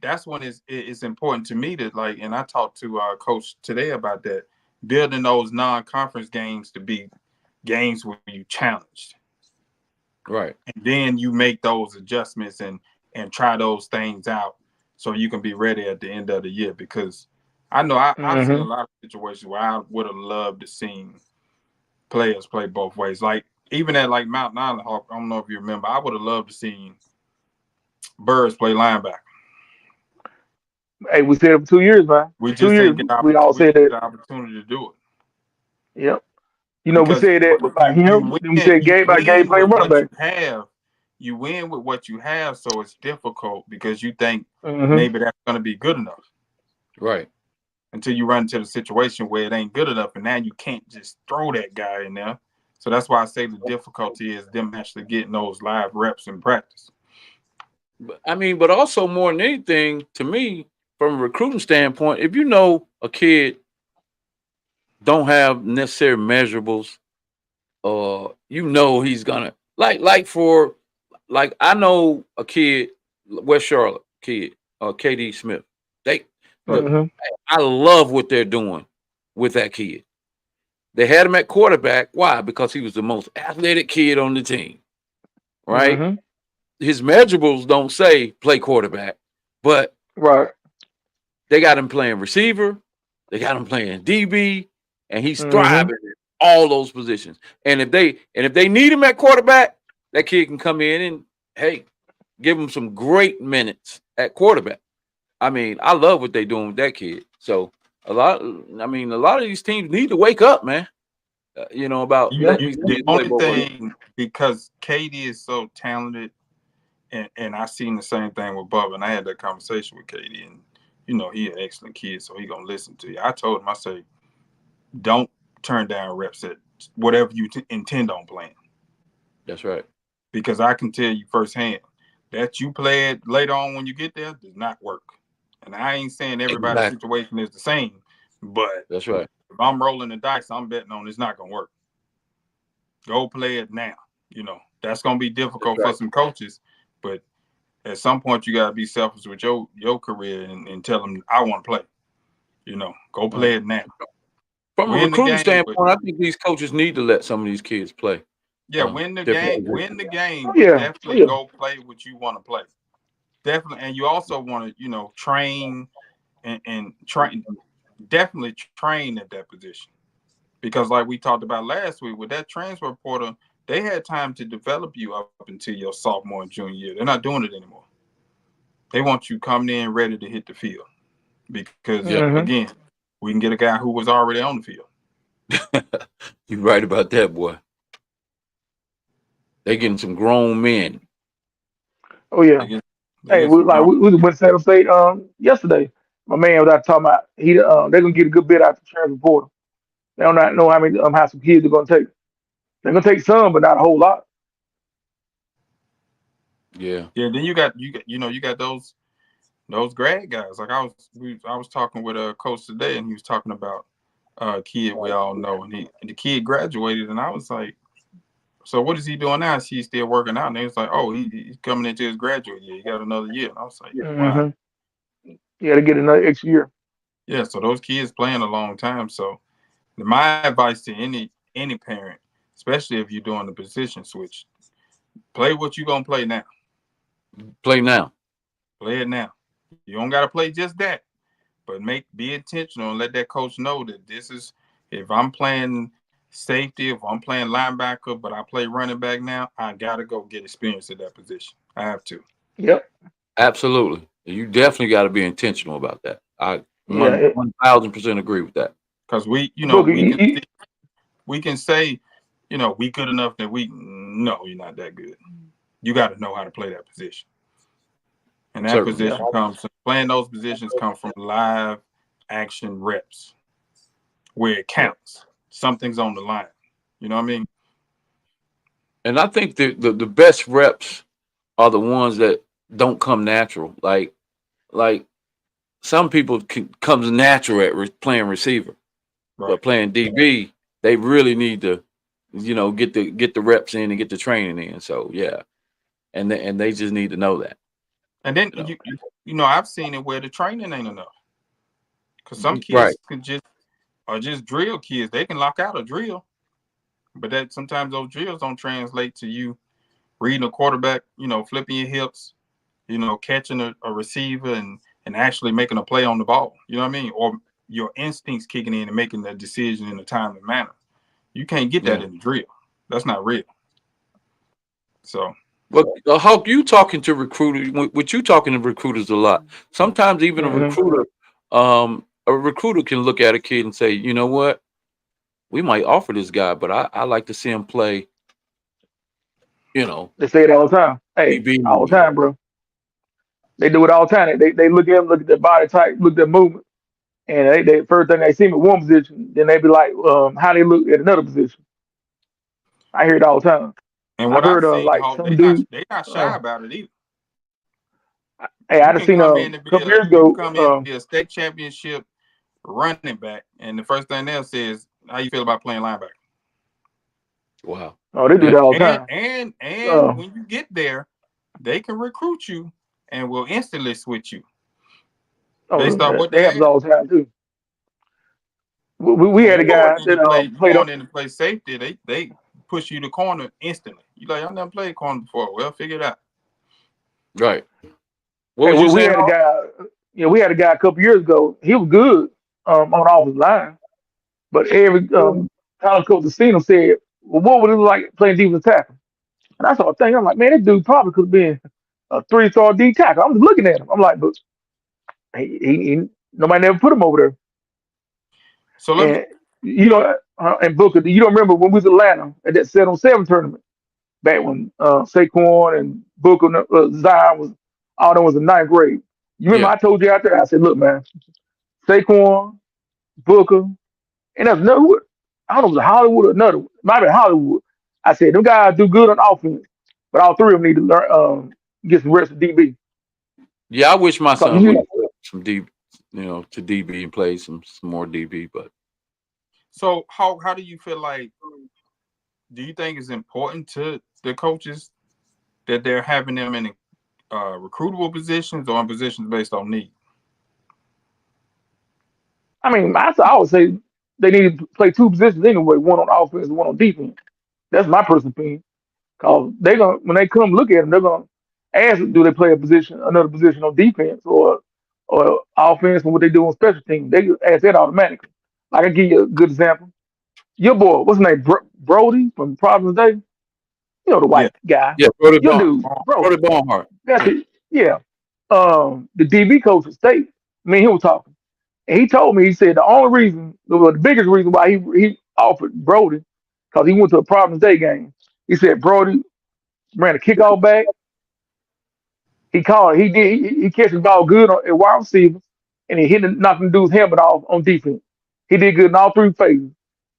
Speaker 4: that's when it's important to me to and I talked to our coach today about that, building those non-conference games to be games where you challenged.
Speaker 2: Right.
Speaker 4: And then you make those adjustments and try those things out so you can be ready at the end of the year. Because I know I've seen a lot of situations where I would have loved to see players play both ways. Like even at like Mountain Island Hawk, I don't know if you remember, I would have loved to see Birds play linebacker.
Speaker 3: Hey, we said it for 2 years, man.
Speaker 4: We
Speaker 3: For 2
Speaker 4: just
Speaker 3: years,
Speaker 4: didn't get
Speaker 3: we all said
Speaker 4: the
Speaker 3: that.
Speaker 4: opportunity to do it.
Speaker 3: Yep. We
Speaker 4: Because
Speaker 3: said that about
Speaker 4: you
Speaker 3: him.
Speaker 4: win,
Speaker 3: Then we said Gabe about Gabe playing
Speaker 4: with
Speaker 3: running
Speaker 4: what you
Speaker 3: back.
Speaker 4: have. You win with what you have, so it's difficult because you think
Speaker 3: Mm-hmm.
Speaker 4: maybe that's going to be good enough.
Speaker 2: Right.
Speaker 4: Until you run into the situation where it ain't good enough, and now you can't just throw that guy in there. So that's why I say the difficulty is them actually getting those live reps in practice.
Speaker 2: But also more than anything, to me, from a recruiting standpoint, if you know a kid don't have necessary measurables, he's gonna I know a kid, West Charlotte kid, KD Smith.
Speaker 3: Mm-hmm.
Speaker 2: I love what they're doing with that kid. They had him at quarterback. Why? Because he was the most athletic kid on the team, right?
Speaker 3: Mm-hmm.
Speaker 2: His measurables don't say play quarterback, but
Speaker 3: Right.
Speaker 2: they got him playing receiver, they got him playing DB, and he's
Speaker 3: Mm-hmm.
Speaker 2: thriving in all those positions. And if they need him at quarterback, that kid can come in and hey, give him some great minutes at quarterback. I mean, I love what they're doing with that kid. So a lot of these teams need to wake up, man. About
Speaker 3: Yeah.
Speaker 2: letting these
Speaker 4: The
Speaker 2: kids play
Speaker 4: only
Speaker 2: ball.
Speaker 4: thing, because Katie is so talented, and I seen the same thing with Bubba, and I had that conversation with Katie, and he an excellent kid, so he gonna listen to you. I told him, I say, don't turn down reps at whatever you intend on playing,
Speaker 2: That's right.
Speaker 4: because I can tell you firsthand that you play it later on when you get there does not work. And I ain't saying everybody's
Speaker 2: Exactly.
Speaker 4: situation is the same, but
Speaker 2: That's right.
Speaker 4: if I'm rolling the dice, I'm betting on it's not gonna work. Go play it now. That's gonna be
Speaker 2: That's
Speaker 4: difficult for
Speaker 2: right.
Speaker 4: some coaches, but at some point you gotta be selfish with your career and tell them I want to play. Go play
Speaker 2: Right.
Speaker 4: it now.
Speaker 2: From a
Speaker 4: Win the
Speaker 2: recruiting
Speaker 4: game, but
Speaker 2: standpoint, I think these coaches need to let some of these kids play.
Speaker 4: yeah, win the
Speaker 2: Different
Speaker 4: game,
Speaker 2: positions.
Speaker 3: Oh
Speaker 4: but
Speaker 3: yeah. Oh
Speaker 4: definitely
Speaker 3: yeah.
Speaker 4: go play what you want to play. Definitely, and you also want to, train and train. Definitely train at that position, because like we talked about last week with that transfer portal, they had time to develop you up until your sophomore and junior year. They're not doing it anymore. They want you coming in ready to hit the field, because
Speaker 3: Mm-hmm.
Speaker 4: again, we can get a guy who was already on the field.
Speaker 2: You're right about that, boy. They getting some grown men.
Speaker 3: Oh
Speaker 4: They
Speaker 3: yeah.
Speaker 4: get they
Speaker 3: Hey,
Speaker 4: get
Speaker 3: we
Speaker 4: some
Speaker 3: like
Speaker 4: ground.
Speaker 3: we went to San Jose State yesterday. My man was out talking about they're gonna get a good bit out the transfer portal. They don't not know how many how some kids they're gonna take. They're gonna take some, but not a whole lot.
Speaker 2: Yeah.
Speaker 4: Yeah, then you got those grad guys. Like I was talking with a coach today, and he was talking about a kid we all know, and the kid graduated, and I was like, so what is he doing now? Is he still working out? And they was like, oh, he's coming into his graduate year. He got another year. And I was like, wow,
Speaker 3: Mm-hmm. Yeah, to get another extra year.
Speaker 4: yeah. So those kids playing a long time. So my advice to any parent, especially if you're doing the position switch, play what you're gonna play now.
Speaker 2: Play now.
Speaker 4: Play it now. You don't gotta play just that, but be intentional and let that coach know that this is, if I'm playing safety, if I'm playing linebacker, but I play running back now, I gotta go get experience at that position. I have to.
Speaker 3: Yep.
Speaker 2: Absolutely. You definitely got to be intentional about that. I
Speaker 3: Yeah.
Speaker 2: 1,000% agree with that.
Speaker 4: Because
Speaker 3: Booker,
Speaker 4: we can say, we good enough that we no, you're not that good. You got to know how to play that position. And that
Speaker 2: Certainly.
Speaker 3: yeah.
Speaker 4: position playing those positions come from live action reps where it counts. Something's on the line. You know what I mean?
Speaker 2: And I think the best reps are the ones that don't come natural. Like some people comes natural at playing receiver,
Speaker 4: Right.
Speaker 2: but playing DB, they really need to, get the reps in and get the training in. So yeah, and they just need to know that.
Speaker 4: And then
Speaker 2: You know,
Speaker 4: I've seen it where the training ain't enough. Because some
Speaker 2: right?
Speaker 4: kids are just drill kids. They can lock out a drill, but that sometimes those drills don't translate to you reading a quarterback, flipping your hips, catching a receiver and actually making a play on the ball. You know what I mean? Or your instincts kicking in and making the decision in a timely manner. You can't get that
Speaker 2: Yeah.
Speaker 4: in the drill. That's not real. So
Speaker 2: But Hulk, you talking to recruiters? With you talking to recruiters a lot. Sometimes even
Speaker 3: Mm-hmm.
Speaker 2: a recruiter can look at a kid and say, you know what, we might offer this guy, but I like to see him play. You know,
Speaker 3: They say it all the time. Hey, all the
Speaker 2: DB.
Speaker 3: time, bro. They do it all the time. They look at him, look at their body type, look at their movement, and they first thing they see him at one position, then they be like, how they look at another position. I hear it all the time.
Speaker 4: and
Speaker 3: I've
Speaker 4: what I've
Speaker 3: heard
Speaker 4: seen,
Speaker 3: like
Speaker 4: Hawk,
Speaker 3: some dude.
Speaker 4: they not shy
Speaker 3: Uh,
Speaker 4: about it either.
Speaker 3: hey, I
Speaker 4: You
Speaker 3: just
Speaker 4: can
Speaker 3: seen
Speaker 4: come in and be
Speaker 3: couple
Speaker 4: a
Speaker 3: years
Speaker 4: you can
Speaker 3: ago.
Speaker 4: come in and be a state championship running back, and the first thing they'll say is, "How you feel about playing linebacker?"
Speaker 2: Wow.
Speaker 3: Oh, they do
Speaker 2: Yeah.
Speaker 3: that all the
Speaker 4: And
Speaker 3: time.
Speaker 4: and when you get there, they can recruit you and will instantly switch you based on what
Speaker 3: That
Speaker 4: they
Speaker 3: happens
Speaker 4: ask.
Speaker 3: all the time too. We had a
Speaker 4: Or
Speaker 3: guy
Speaker 4: when
Speaker 3: that
Speaker 4: you
Speaker 3: played up.
Speaker 4: going in to play safety, they push you to corner instantly. You like, I've never played corner before. Well, figure it out.
Speaker 2: Right. What
Speaker 3: Hey,
Speaker 2: was you
Speaker 3: we
Speaker 2: saying,
Speaker 3: had a
Speaker 2: Hulk?
Speaker 3: guy. We had a guy a couple years ago. He was good on offensive line, but every college coach that seen him said, "Well, what would it look like playing defensive tackle?" And I started thinking, I'm like, man, this dude probably could have been. a 3-star D tackle. I'm just looking at him. I'm like, but nobody never put him over there.
Speaker 4: So let me.
Speaker 3: And and Booker, you don't remember when we was in Atlanta at that 7-on-7 tournament back when Saquon and Booker, Zion was all them was in ninth grade. You remember
Speaker 2: Yeah.
Speaker 3: I told you out there? I said, look, man, Saquon, Booker, and that's another. I don't know if it was Hollywood or another. Might be Hollywood. I said them guys do good on offense, but all three of them need to learn get some rest of DB.
Speaker 2: Yeah, I wish my
Speaker 3: Cause
Speaker 2: son would some deep, to DB and play some more DB. But
Speaker 4: So how do you feel like? Do you think it's important to the coaches that they're having them in recruitable positions or in positions based on need?
Speaker 3: I mean, I would say they need to play two positions anyway, one on offense and one on defense. That's my personal opinion. Cause they gonna when they come look at them, they're gonna ask do they play another position on defense or offense and what they do on special teams. They ask that automatically. Like I give you a good example. Your boy, what's his name? Brody from Providence Day. You know the
Speaker 4: Yeah,
Speaker 3: white guy.
Speaker 2: yeah, Brody
Speaker 3: Your dude,
Speaker 2: Brody
Speaker 3: Brody.
Speaker 2: Barnhart.
Speaker 3: That's
Speaker 2: Yeah,
Speaker 3: it. Yeah. The DB coach at State. Me and he was talking. And he told me, he said the only reason, the biggest reason why he offered Brody, because he went to a Providence Day game. He said Brody ran a kickoff back. He called. He did. He catch the ball good at wide receiver, and he knocked the dude's helmet off on defense. He did good in all three phases.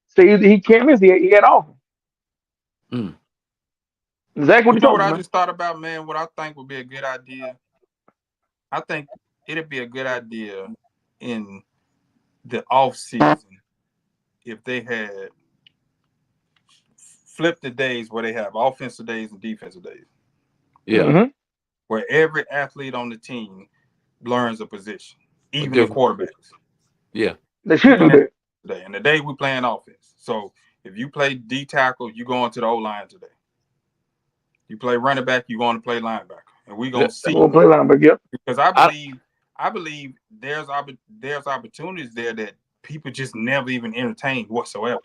Speaker 3: So he can't miss. He had off.
Speaker 2: mm,
Speaker 3: Exactly what
Speaker 4: you
Speaker 3: he
Speaker 4: know
Speaker 3: told
Speaker 4: what
Speaker 3: me,
Speaker 4: I
Speaker 3: man.
Speaker 4: just thought about, man. What I think would be a good idea. I think it'd be a good idea in the off season if they had flipped the days where they have offensive days and defensive days,
Speaker 2: yeah,
Speaker 3: Hmm.
Speaker 4: where every athlete on the team learns a position,
Speaker 2: a
Speaker 4: even the
Speaker 2: different.
Speaker 4: quarterbacks.
Speaker 2: Yeah,
Speaker 3: They
Speaker 4: We
Speaker 3: should do
Speaker 4: playing
Speaker 3: that.
Speaker 4: today, and today we playing offense. So if you play D tackle, you go into the O line today. You play running back, you going to play linebacker, and we gonna
Speaker 2: that,
Speaker 3: I'm
Speaker 4: see
Speaker 3: gonna play linebacker. Yep.
Speaker 4: because
Speaker 2: I
Speaker 4: I believe there's opportunities there that people just never even entertain whatsoever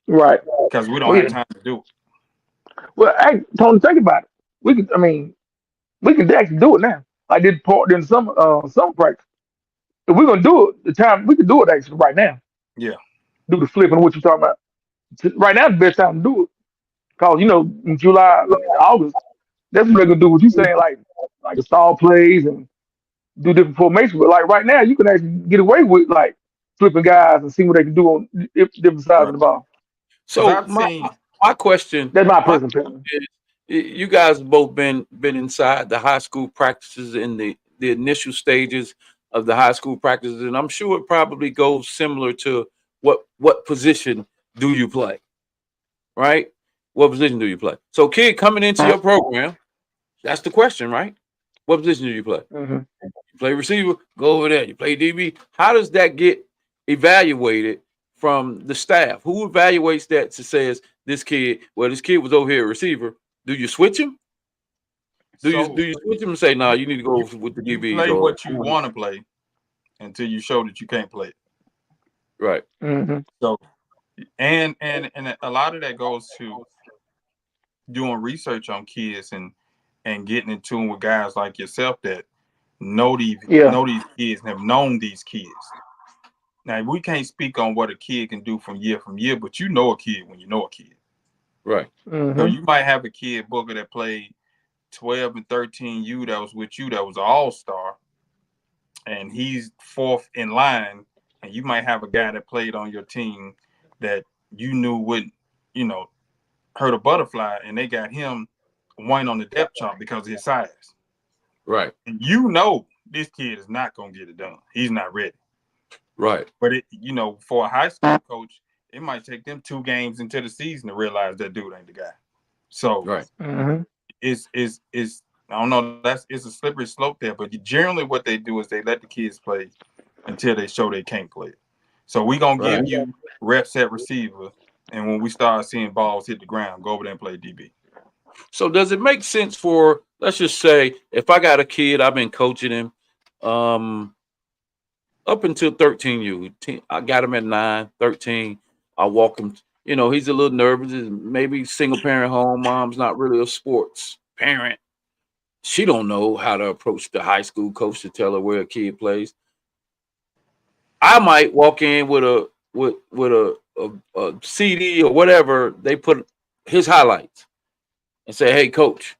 Speaker 3: Right.
Speaker 4: because we don't
Speaker 3: Oh
Speaker 4: have
Speaker 3: yeah.
Speaker 4: time to do it.
Speaker 3: Well, hey, Tony, think about it. We could. I mean, we can actually do it now. I did part in some practice. If we're gonna do it, the time we can do it actually right now.
Speaker 4: Yeah.
Speaker 3: Do the flipping, what you're talking about. Right now, the best time to do it. Cause in July, August, that's when they're gonna do what you saying, like the stall plays and do different formations. But like right now, you can actually get away with like flipping guys and see what they can do on different sides of
Speaker 4: Right.
Speaker 3: the ball.
Speaker 4: Because
Speaker 2: so
Speaker 4: I've seen.
Speaker 2: my question
Speaker 3: That's my
Speaker 2: my
Speaker 3: personal opinion.
Speaker 2: question is, you guys have both been inside the high school practices in the initial stages of the high school practices, and I'm sure it probably goes similar to what position do you play, right? What position do you play? So, kid coming into your program, that's the question, right? What position do you play?
Speaker 3: Hmm.
Speaker 2: You play receiver, go over there. You play DB. How does that get evaluated from the staff? Who evaluates that to says this kid was over here a receiver. Do you switch him? Do
Speaker 4: So
Speaker 2: you switch him and say, no, you need to go
Speaker 4: you
Speaker 2: with the
Speaker 4: you
Speaker 2: DBs
Speaker 4: play
Speaker 2: or
Speaker 4: what you want to play until you show that you can't play it.
Speaker 2: right,
Speaker 3: Hmm.
Speaker 4: So and a lot of that goes to doing research on kids and getting in tune with guys like yourself that
Speaker 3: Yeah.
Speaker 4: know these kids and have known these kids. Now we can't speak on what a kid can do from year, but you know a kid when you know a kid.
Speaker 2: right,
Speaker 4: So
Speaker 3: Hmm.
Speaker 4: you might have a kid Booker that played 12 and 13 U that was with you that was an all-star and he's fourth in line, and you might have a guy that played on your team that you knew wouldn't, you know, hurt a butterfly, and they got him one on the depth chart because of his size.
Speaker 2: right,
Speaker 4: And you know this kid is not gonna get it done. He's not ready.
Speaker 2: right,
Speaker 4: But for a high school coach, it might take them 2 games into the season to realize that dude ain't the guy. So
Speaker 2: right,
Speaker 3: Hmm.
Speaker 4: it's I don't know, it's a slippery slope there, but generally what they do is they let the kids play until they show they can't play. So we gonna
Speaker 2: right.
Speaker 4: give you reps at receiver, and when we start seeing balls hit the ground, go over there and play DB.
Speaker 2: So does it make sense for, let's just say, if I got a kid, I've been coaching him um up until 13 U. I got him at 9, 13. I walk him, he's a little nervous. Maybe single parent home, mom's not really a sports parent. she don't know how to approach the high school coach to tell her where a kid plays. I might walk in with a CD or whatever they put his highlights and say, "Hey, coach,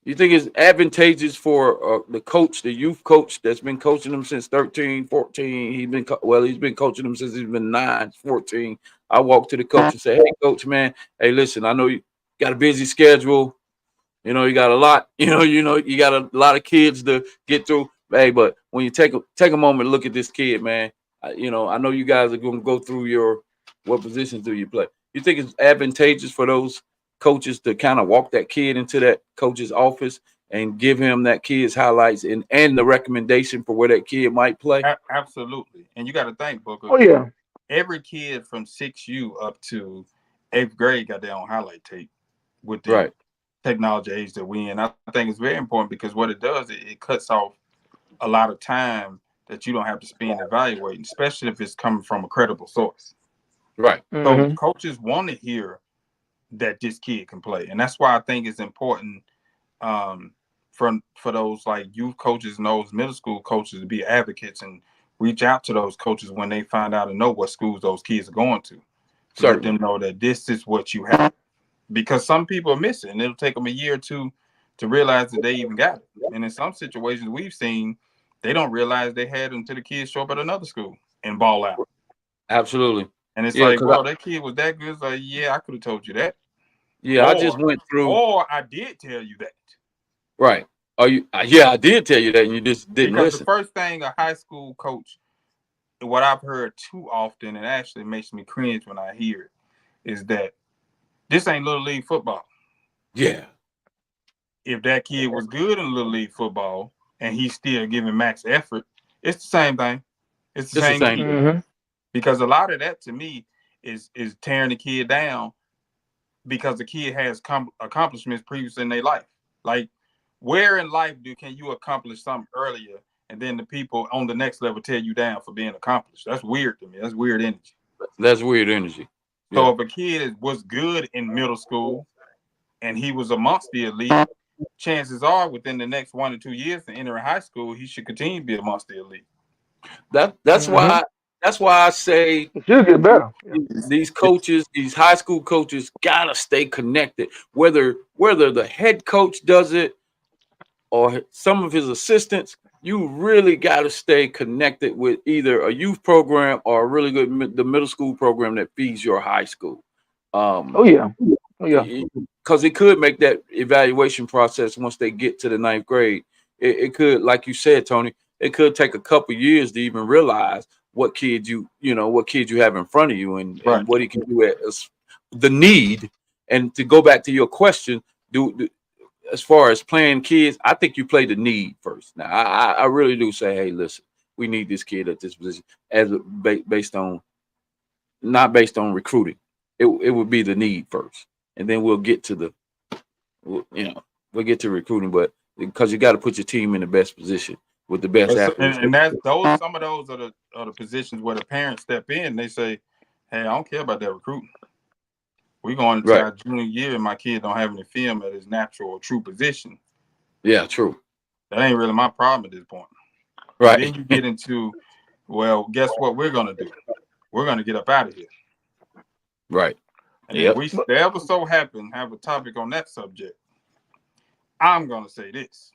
Speaker 2: you think it's advantageous for the coach, the youth coach that's been coaching him since 13, 14? He's been coaching him since he's been 9, 14. I walk to the coach and say, "Hey, coach, man, hey, listen, I know you got a busy schedule. You got a lot. You got a lot of kids to get through. Hey, but when you take a moment to look at this kid, man, I know you guys are going to go through what positions do you play? You think it's advantageous for those coaches to kind of walk that kid into that coach's office and give him that kid's highlights and the recommendation for where that kid might play?
Speaker 4: Absolutely. And you got to think, Booker,
Speaker 3: Oh yeah.
Speaker 4: every kid from 6U up to 8th grade got their own highlight tape with the
Speaker 2: Right.
Speaker 4: technology age that we in. I think it's very important because what it does, it cuts off a lot of time that you don't have to spend evaluating, especially if it's coming from a credible source.
Speaker 2: Right.
Speaker 4: So
Speaker 3: Mm-hmm.
Speaker 4: coaches want to hear that this kid can play, and that's why I think it's important um, for those like youth coaches and those middle school coaches to be advocates and reach out to those coaches when they find out and know what schools those kids are going to let them
Speaker 2: Certainly.
Speaker 4: know that this is what you have, because some people are missing and it'll take them a year or two to realize that they even got it. And in some situations we've seen, they don't realize they had it until the kids show up at another school and ball out.
Speaker 2: Absolutely.
Speaker 4: And it's
Speaker 2: Yeah,
Speaker 4: like,
Speaker 2: because
Speaker 4: bro, that kid was that good. It's like, yeah, I could have told you that.
Speaker 2: I just
Speaker 4: Or
Speaker 2: went through.
Speaker 4: I did tell you that.
Speaker 2: Right. Are you? Yeah, I did tell you that, and you just didn't
Speaker 4: Because the
Speaker 2: listen.
Speaker 4: first thing a high school coach, what I've heard too often, and actually makes me cringe when I hear it, is that this ain't little league football.
Speaker 2: Yeah.
Speaker 4: If that kid was good in little league football and he's still giving max effort, it's the same thing. It's the
Speaker 2: It's the
Speaker 4: same
Speaker 2: same
Speaker 4: kid.
Speaker 2: thing.
Speaker 3: Mm-hmm.
Speaker 4: Because a lot of that to me is tearing the kid down because the kid has accomplishments previously in their life. Like, where in life can you accomplish something earlier and then the people on the next level tear you down for being accomplished? That's weird to me. That's weird energy.
Speaker 2: That's weird energy.
Speaker 4: So
Speaker 2: Yeah.
Speaker 4: if a kid was good in middle school and he was amongst the elite, chances are within the next 1 or 2 years to enter high school, he should continue to be amongst the elite.
Speaker 2: That's
Speaker 3: Mm-hmm.
Speaker 2: why I say
Speaker 3: It should get better. Yeah.
Speaker 2: these coaches, these high school coaches, gotta stay connected. Whether the head coach does it or some of his assistants, you really got to stay connected with either a youth program or a really good the middle school program that feeds your high school.
Speaker 3: Oh yeah. Oh yeah.
Speaker 2: Because it could make that evaluation process once they get to the ninth grade. It could, like you said, Tony, it could take a couple years to even realize what kid you have in front of you
Speaker 4: Right.
Speaker 2: and what he can do as the need. And to go back to your question, do as far as playing kids, I think you play the need first. Now, I really do say, hey, listen, we need this kid at this position based on not based on recruiting. It would be the need first, and then we'll get to we'll get to recruiting, but because you got to put your team in the best position with the best athletes.
Speaker 4: And that's those some of those are the positions where the parents step in. They say, "Hey, I don't care about that recruiting. We're going into
Speaker 2: Right.
Speaker 4: our junior year, and my kid don't have any film at his natural or true position.
Speaker 2: Yeah. True.
Speaker 4: That ain't really my problem at this point." And then
Speaker 2: Right.
Speaker 4: you get into, well, guess what we're gonna do? We're gonna get up out of here.
Speaker 2: Right.
Speaker 4: And if
Speaker 2: Yep.
Speaker 4: we ever so happen have a topic on that subject, I'm gonna say this: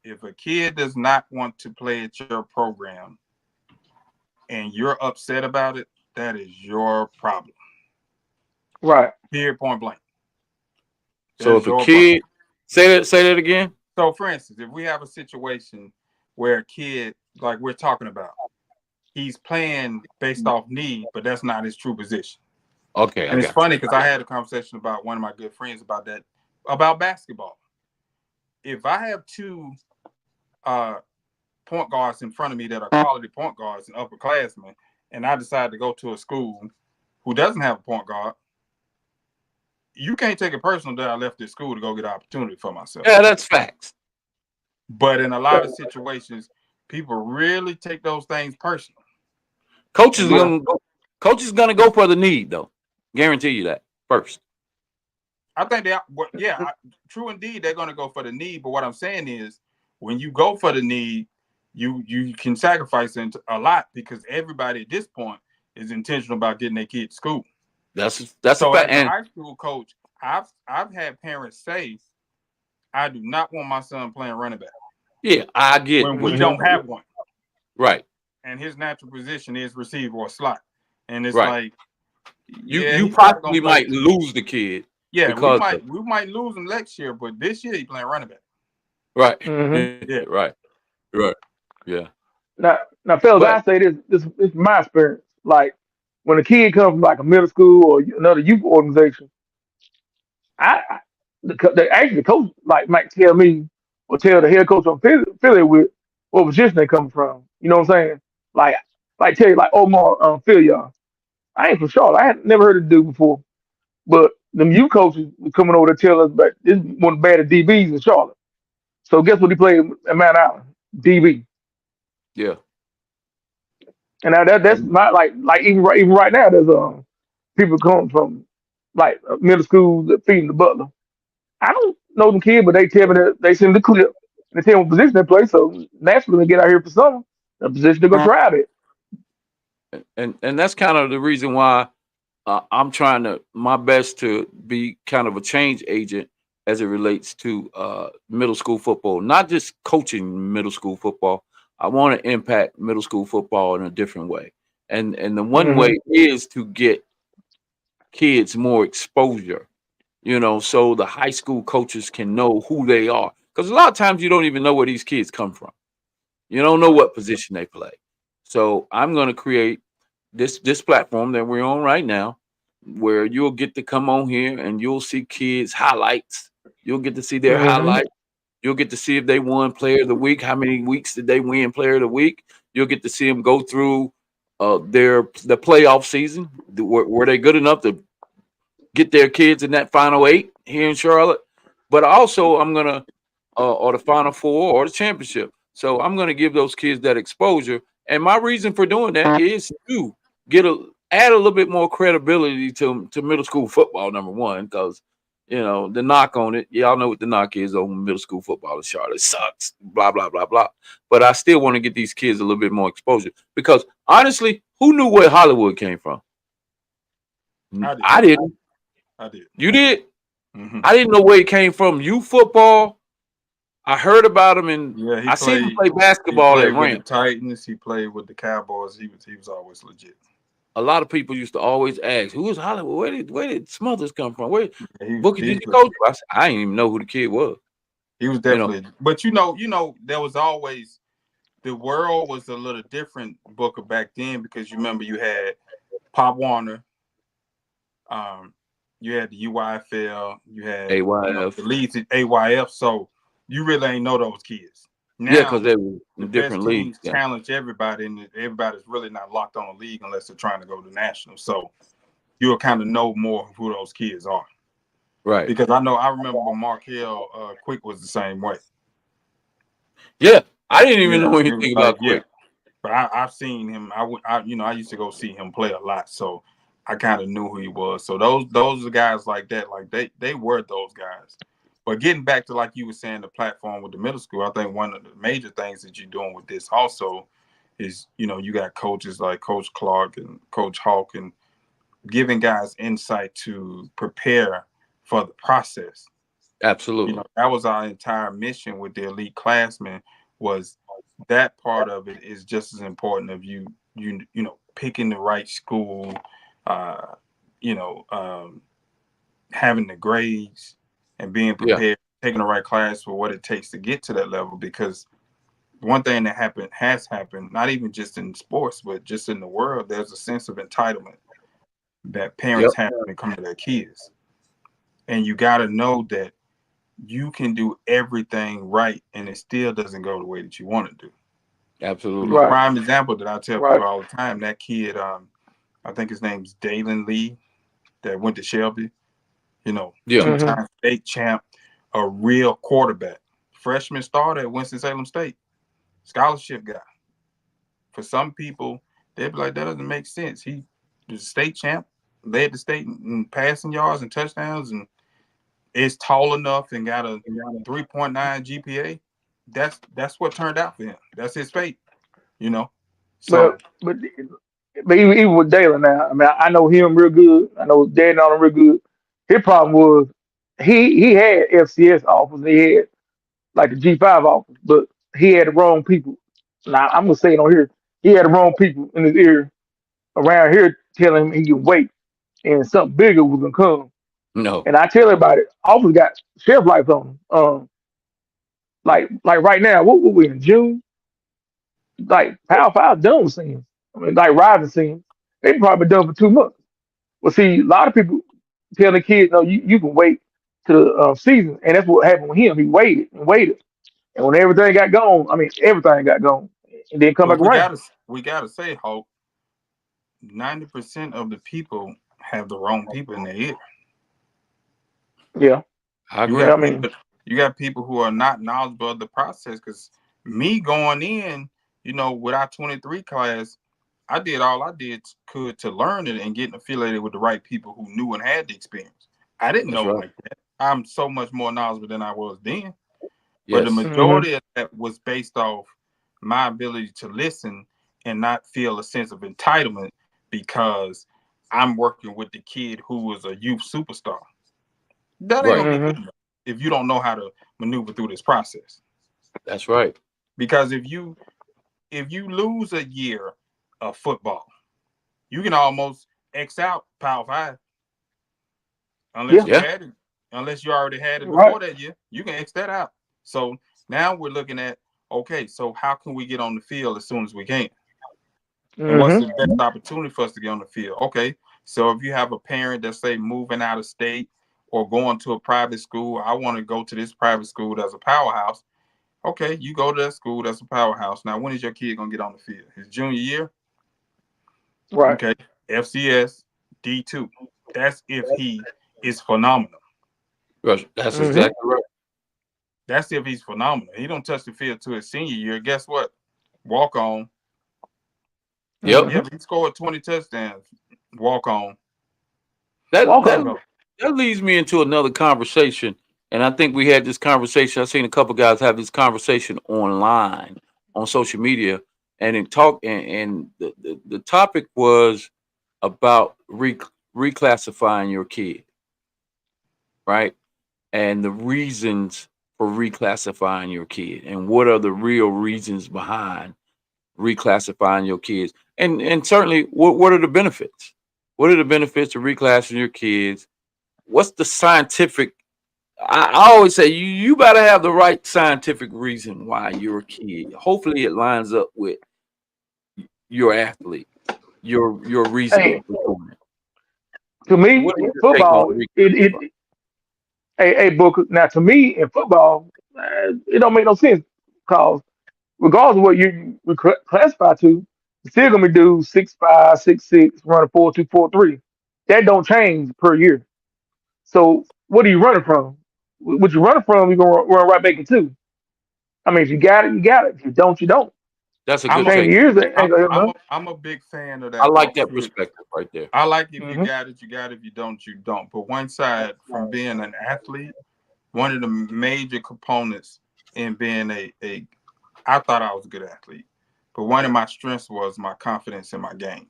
Speaker 4: if a kid does not want to play at your program and you're upset about it, that is your problem.
Speaker 3: Right.
Speaker 4: Period. Point blank. That
Speaker 2: So
Speaker 4: is
Speaker 2: if a
Speaker 4: your problem.
Speaker 2: kid say that again.
Speaker 4: So, for instance, if we have a situation where a kid, like we're talking about, he's playing based off need, but that's not his true position.
Speaker 2: Okay, I
Speaker 4: And it's
Speaker 2: got you.
Speaker 4: funny because I had a conversation about one of my good friends about that, about basketball. If I have two uh, point guards in front of me that are quality point guards and upperclassmen, and I decide to go to a school who doesn't have a point guard, you can't take it personal that I left this school to go get an opportunity for myself.
Speaker 2: Yeah, that's facts.
Speaker 4: But in a lot of situations, people really take those things personal.
Speaker 2: Coach is
Speaker 4: And my
Speaker 2: gonna go. Coach is gonna go for the need though. Guarantee you that first.
Speaker 4: I think true indeed, they're going to go for the need. But what I'm saying is, when you go for the need, you can sacrifice a lot because everybody at this point is intentional about getting their kid to school.
Speaker 2: That's a
Speaker 4: So
Speaker 2: fact.
Speaker 4: as a
Speaker 2: And
Speaker 4: high school coach, I've had parents say, I do not want my son playing running back
Speaker 2: yeah, I get
Speaker 4: when we
Speaker 2: what you
Speaker 3: Hmm.
Speaker 4: don't have one,
Speaker 2: right,
Speaker 4: and his natural position is receiver or slot. And it's
Speaker 2: right.
Speaker 4: like, yeah,
Speaker 2: You
Speaker 4: he's probably gonna
Speaker 2: possibly
Speaker 4: play.
Speaker 2: might lose the kid
Speaker 4: Yeah,
Speaker 2: because of
Speaker 4: we might lose him next year, but this year he playing running back.
Speaker 2: right,
Speaker 3: Hmm.
Speaker 4: Yeah,
Speaker 2: right, right. Yeah,
Speaker 3: Now, fellas,
Speaker 2: but
Speaker 3: I say this is my experience. Like when a kid comes from like a middle school or another youth organization, I actually the coach like might tell me or tell the head coach I'm affiliated with what position they come from. You know what I'm saying? Like tell you like Omar Phil y'all. I ain't from Charlotte. I had never heard of the dude before. But them youth coaches were coming over to tell us that this is one of the baddest DBs in Charlotte. So guess what he played at Mount Island? DB.
Speaker 2: yeah,
Speaker 3: And now that's
Speaker 2: and
Speaker 3: not like even right now there's people come from like middle school that feeding the butler. I don't know them kids, but they tell me that they send the clip and they tell me what position they play. So naturally, when they get out here for summer, the position they're gonna
Speaker 4: uh,
Speaker 3: try it.
Speaker 2: and that's kind of the reason why I'm trying to my best to be kind of a change agent as it relates to middle school football, not just coaching middle school football. I want to impact middle school football in a different way, and the one
Speaker 3: Hmm.
Speaker 2: way is to get kids more exposure, so the high school coaches can know who they are. Because a lot of times you don't even know where these kids come from. You don't know what position they play. So I'm going to create this platform that we're on right now, where you'll get to come on here and you'll see kids highlights. You'll get to see their
Speaker 3: Hmm.
Speaker 2: highlights. You'll get to see if they won Player of the Week. How many weeks did they win Player of the Week? You'll get to see them go through the playoff season. Were they good enough to get their kids in that final eight here in Charlotte? But also, I'm gonna or the final four or the championship. So I'm gonna give those kids that exposure. And my reason for doing that is to add a little bit more credibility to middle school football. Number one, because the knock on it, y'all know what the knock is on middle school football in Charlotte. It sucks, blah blah blah blah. But I still want to get these kids a little bit more exposure because honestly, who knew where Hollywood came from?
Speaker 4: I did.
Speaker 2: I didn't.
Speaker 4: I did.
Speaker 2: You did.
Speaker 4: Hmm.
Speaker 2: I didn't know where he came from. Youth football. I heard about him and
Speaker 4: Yeah,
Speaker 2: I seen him play
Speaker 4: He
Speaker 2: basketball at
Speaker 4: played with the
Speaker 2: Ramp.
Speaker 4: Titans. He played with the Cowboys. He was always legit.
Speaker 2: A lot of people used to always ask, "Who is Hollywood? Where did Smothers come from? Where Booker did
Speaker 4: He's
Speaker 2: you coach?"
Speaker 4: legit.
Speaker 2: I said, I didn't even know who the kid was.
Speaker 4: He was
Speaker 2: You know,
Speaker 4: definitely. But there was always the world was a little different Booker back then because you remember you had Pop Warner, um, you had the UYFL, you had the
Speaker 2: AYF.
Speaker 4: leads at AYF. So you really ain't know those kids.
Speaker 2: Yeah, because
Speaker 4: Now
Speaker 2: they were
Speaker 4: the
Speaker 2: in
Speaker 4: best
Speaker 2: different leagues.
Speaker 4: teams
Speaker 2: Yeah,
Speaker 4: challenge everybody, and everybody's really not locked on a league unless they're trying to go to national. So you'll kind of know more of who those kids are.
Speaker 2: right.
Speaker 4: Because I remember Markel Quick was the same way.
Speaker 2: Yeah, I didn't even
Speaker 4: Yeah,
Speaker 2: know
Speaker 4: it was
Speaker 2: anything
Speaker 4: like
Speaker 2: about
Speaker 4: yeah.
Speaker 2: Quick.
Speaker 4: But I've seen him. I used to go see him play a lot, so I kind of knew who he was. So those are guys like that, like they were those guys. But getting back to like you were saying, the platform with the middle school, I think one of the major things that you're doing with this also is you got coaches like Coach Clark and Coach Hawk and giving guys insight to prepare for the process.
Speaker 2: Absolutely.
Speaker 4: That was our entire mission with the elite classmen was that part of it is just as important of picking the right school, uh, you know, um, having the grades and being
Speaker 2: Yeah,
Speaker 4: prepared, taking the right class for what it takes to get to that level. Because one thing that has happened, not even just in sports, but just in the world, there's a sense of entitlement that
Speaker 2: yep,
Speaker 4: parents have when it comes to their kids. And you got to know that you can do everything right and it still doesn't go the way that you want to do.
Speaker 2: absolutely.
Speaker 3: Right,
Speaker 4: Prime example that I tell
Speaker 3: right.
Speaker 4: people all the time, that kid, I think his name's Dalen Lee, that went to Shelby,
Speaker 2: Yeah,
Speaker 3: Hmm.
Speaker 4: two-time state champ, a real quarterback. Freshman starter at Winston-Salem State, scholarship guy. For some people, they'd be like, that doesn't make sense. He was a state champ, led the state in passing yards and touchdowns, and is tall enough and got a 3.9 GPA, that's what turned out for him. That's his fate, you know.
Speaker 3: But
Speaker 4: So
Speaker 3: but but even with Dalen now, I mean, I know him real good. I know Dad know him real good. His problem was he had FCS offers. He had like the G5 offers, but he had the wrong people. Now I'm gonna say it on here. He had the wrong people in his ear around here telling him he could wait and something bigger was gonna come.
Speaker 2: No.
Speaker 3: And I tell everybody, offers got shelf life on them. Like right now, what we in June? Like Power Five done with scenes. I mean, like rising scenes, they probably been done for 2 months. Well, see, a lot of people tell the kids, no, you can wait to the season, and that's what happened with him. He waited and waited, and when everything got gone, I mean, everything got gone, and then come
Speaker 4: but
Speaker 3: back around.
Speaker 4: we gotta say, Hope, 90% of the people have the wrong people in their ear.
Speaker 3: Yeah,
Speaker 2: I
Speaker 4: You
Speaker 2: agree.
Speaker 3: yeah. I
Speaker 4: got
Speaker 3: mean,
Speaker 4: people, you got people who are not knowledgeable of the process. Because me going in, with our 23 class, I did all I did could to learn it and get affiliated with the right people who knew and had the experience. I didn't
Speaker 2: That's
Speaker 4: know
Speaker 2: right.
Speaker 4: like that. I'm so much more knowledgeable than I was then. But the
Speaker 2: Yes.
Speaker 3: hmm
Speaker 4: majority of that was based off my ability to listen and not feel a sense of entitlement because I'm working with the kid who was a youth superstar. That ain't
Speaker 2: Right.
Speaker 4: gonna be
Speaker 3: hmm
Speaker 4: good enough if you don't know how to maneuver through this process.
Speaker 2: That's right.
Speaker 4: Because if you lose a year of football, you can almost X out Power Five unless
Speaker 3: yeah,
Speaker 4: you
Speaker 2: Yeah.
Speaker 4: had it, unless you already had it
Speaker 3: right.
Speaker 4: before that year. You can X that out. So now we're looking at, okay, so how can we get on the field as soon as we can? And what's
Speaker 3: hmm
Speaker 4: the best opportunity for us to get on the field? Okay, so if you have a parent that's say moving out of state or going to a private school, I want to go to this private school that's a powerhouse. Okay, you go to that school that's a powerhouse. Now, when is your kid gonna get on the field? His junior year?
Speaker 3: Right.
Speaker 4: Okay, FCS D2. That's if he is phenomenal.
Speaker 2: That's
Speaker 3: hmm
Speaker 2: exactly right.
Speaker 4: That's if he's phenomenal. He don't touch the field to his senior year. Guess what? Walk on.
Speaker 2: Yep.
Speaker 3: hmm
Speaker 4: Yeah, if he scored 20 touchdowns, walk on.
Speaker 2: That
Speaker 3: Walk
Speaker 4: Let's
Speaker 2: that
Speaker 3: on.
Speaker 4: go.
Speaker 2: that leads me into another conversation, and I think we had this conversation. I've seen a couple guys have this conversation online on social media, and in talk and the topic was about reclassifying your kid, right? And the reasons for reclassifying your kid, and what are the real reasons behind reclassifying your kids, and certainly what are the benefits? What are the benefits of reclassing your kids? What's the scientific? I always say you better have the right scientific reason why you're a kid. Hopefully, it lines up with your athlete, your reasoning
Speaker 3: Hey,
Speaker 2: for doing it.
Speaker 3: to me,
Speaker 2: What is your take on
Speaker 3: football,
Speaker 2: reclassifying?
Speaker 3: hey, Booker. Now, to me, in football, it don't make no sense because regardless of what you classify to, you're still gonna be do 6'5", 6'6", running 4.2, 4.3. That don't change per year. So what are you running from? What you running from, you're gonna run right back into. I mean, if you got it, you got it. If you don't, you don't.
Speaker 2: That's a
Speaker 4: I'm
Speaker 2: good
Speaker 4: a
Speaker 3: Change
Speaker 2: take.
Speaker 3: years ain't
Speaker 4: I'm
Speaker 3: gonna help
Speaker 4: I'm
Speaker 3: none.
Speaker 4: a, I'm a big fan of
Speaker 2: I
Speaker 4: that
Speaker 2: like
Speaker 4: thought
Speaker 2: that
Speaker 4: too.
Speaker 2: perspective right there.
Speaker 4: I like if you
Speaker 3: hmm
Speaker 4: got it, you got it. If you don't, you don't. But one side from being an athlete, one of the major components in being a I thought I was a good athlete, but one of my strengths was my confidence in my game.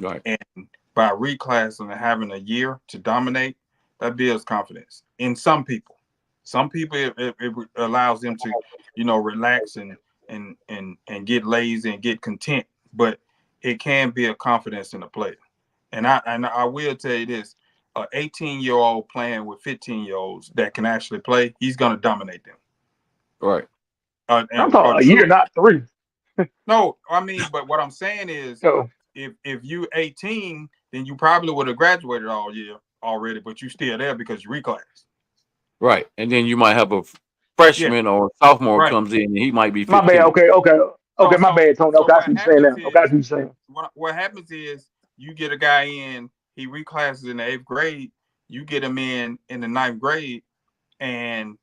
Speaker 2: Right.
Speaker 4: And by reclassing and having a year to dominate, that builds confidence in some people. Some people it allows them to, relax and get lazy and get content. But it can build confidence in a player. And I will tell you this: a 18-year-old playing with 15-year-olds that can actually play, he's gonna dominate them.
Speaker 2: Right.
Speaker 3: I'm
Speaker 4: A
Speaker 3: talking a year,
Speaker 4: true
Speaker 3: not three.
Speaker 4: No, I mean, but what I'm saying is,
Speaker 3: So
Speaker 4: if you 18, then you probably would have graduated all year already, but you still there because you reclassed.
Speaker 2: Right. And then you might have a
Speaker 4: Yeah,
Speaker 2: freshman or sophomore
Speaker 4: right.
Speaker 2: comes in and he might be
Speaker 3: my bad.
Speaker 2: 15.
Speaker 3: Okay.
Speaker 4: So
Speaker 3: My
Speaker 4: so
Speaker 3: bad, Tony.
Speaker 4: so
Speaker 3: Okay, I see
Speaker 4: what
Speaker 3: what you're saying
Speaker 4: happens
Speaker 3: now. Okay, I
Speaker 4: is
Speaker 3: see what you're saying.
Speaker 4: what happens is you get a guy in, he reclasses in the eighth grade, you get him in the ninth grade, and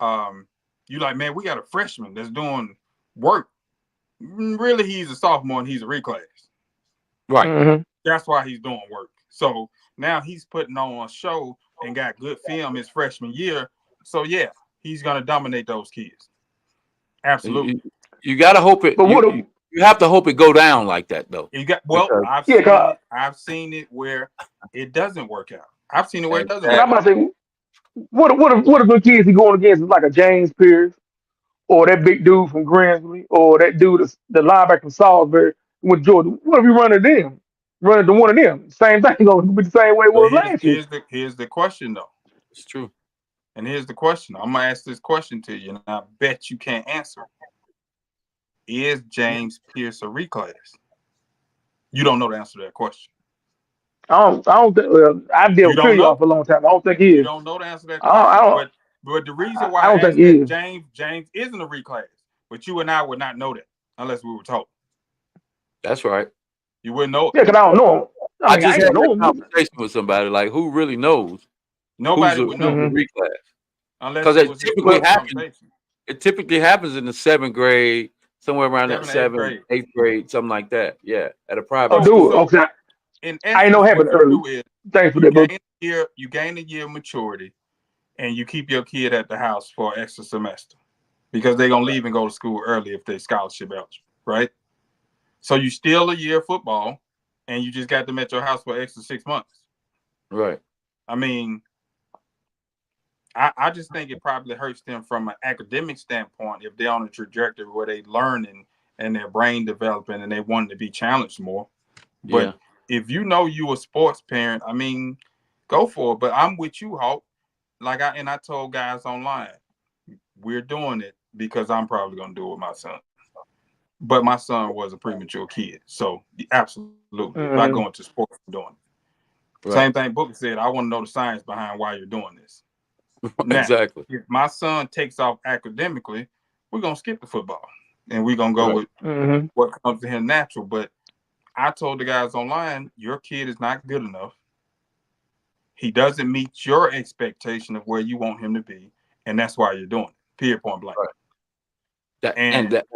Speaker 4: um you like, man, we got a freshman that's doing work. Really, he's a sophomore and he's a reclass.
Speaker 2: Right.
Speaker 3: hmm
Speaker 4: That's why he's doing work. So now he's putting on a show and got good film his freshman year. So yeah, he's gonna dominate those kids. Absolutely.
Speaker 2: You got to hope it.
Speaker 3: But what?
Speaker 2: You have to hope it go down like that though,
Speaker 4: You got
Speaker 2: because
Speaker 4: I've
Speaker 3: Yeah,
Speaker 4: seen
Speaker 3: 'cause
Speaker 4: it. I've seen it where it doesn't work out. I've seen it where it doesn't
Speaker 3: but
Speaker 4: work
Speaker 3: I'm
Speaker 2: exactly.
Speaker 4: out.
Speaker 3: about to say, what if the kids he going against is like a James Pierce or that big dude from Gransley or that dude the linebacker from Salisbury with Georgia? What if you run into them? Run into one of them? Same thing gonna be the same way it
Speaker 4: But
Speaker 3: was last year.
Speaker 4: here's the question though.
Speaker 2: It's true.
Speaker 4: And here's the question. I'm gonna ask this question to you, and I bet you can't answer it. Is James Pierce a reclass? You don't know the answer to that question.
Speaker 3: I don't think. Well, I've dealt
Speaker 4: You
Speaker 3: with
Speaker 4: don't
Speaker 3: Philly off
Speaker 4: know.
Speaker 3: a long time. I don't think he
Speaker 4: You
Speaker 3: is.
Speaker 4: don't know the answer to that
Speaker 3: I don't. I
Speaker 4: question.
Speaker 3: don't.
Speaker 4: But the reason
Speaker 3: I
Speaker 4: why
Speaker 3: don't
Speaker 4: I
Speaker 3: think
Speaker 4: asked
Speaker 3: he
Speaker 4: that
Speaker 3: is.
Speaker 4: James isn't a reclass, but you and I would not know that unless we were told.
Speaker 2: That's right.
Speaker 4: You wouldn't know it.
Speaker 3: Yeah, 'cause I don't know him. I
Speaker 2: I
Speaker 3: mean, I
Speaker 2: just
Speaker 3: ain't
Speaker 2: had that
Speaker 3: know him.
Speaker 2: conversation with somebody. Like, who really knows
Speaker 4: Nobody would
Speaker 2: who's
Speaker 4: know
Speaker 2: a
Speaker 3: Hmm.
Speaker 2: reclass?
Speaker 4: unless
Speaker 2: Because
Speaker 4: it was his first conversation.
Speaker 2: it typically happens in the seventh grade, somewhere around that
Speaker 4: Seventh, eighth
Speaker 2: seventh,
Speaker 4: grade.
Speaker 2: eighth grade, something like that. Yeah, at a private
Speaker 3: Oh,
Speaker 4: So
Speaker 3: do it.
Speaker 2: school.
Speaker 4: so
Speaker 3: Okay.
Speaker 4: in
Speaker 3: I ain't know it
Speaker 4: essence, what
Speaker 3: happened
Speaker 4: you
Speaker 3: early.
Speaker 4: do is
Speaker 3: Thanks for
Speaker 4: you
Speaker 3: that, bro.
Speaker 4: gain a year of maturity and you keep your kid at the house for an extra semester because they're gonna leave and go to school early if they scholarship eligible, right? So you steal a year of football and you just got them at your house for an extra 6 months.
Speaker 2: Right.
Speaker 4: I mean, I just think it probably hurts them from an academic standpoint if they're on a trajectory where they learning and their brain developing and they want to be challenged more. But
Speaker 2: Yeah.
Speaker 4: if you know you a sports parent, I mean, go for it. But I'm with you, Hulk. I told guys online, we're doing it because I'm probably gonna do it with my son. But my son was a premature kid, so absolutely, if I go into
Speaker 3: Hmm.
Speaker 4: sports, I'm doing it. Same
Speaker 2: Right.
Speaker 4: thing Booker said. I want to know the science behind why you're doing this. Now,
Speaker 2: Exactly.
Speaker 4: if my son takes off academically, we're gonna skip the football and we're gonna go
Speaker 2: Right.
Speaker 4: with
Speaker 3: Hmm.
Speaker 4: what comes to him natural. But I told the guys online, your kid is not good enough. He doesn't meet your expectation of where you want him to be, and that's why you're doing it. Period, point blank.
Speaker 2: Right. That and
Speaker 4: And
Speaker 2: that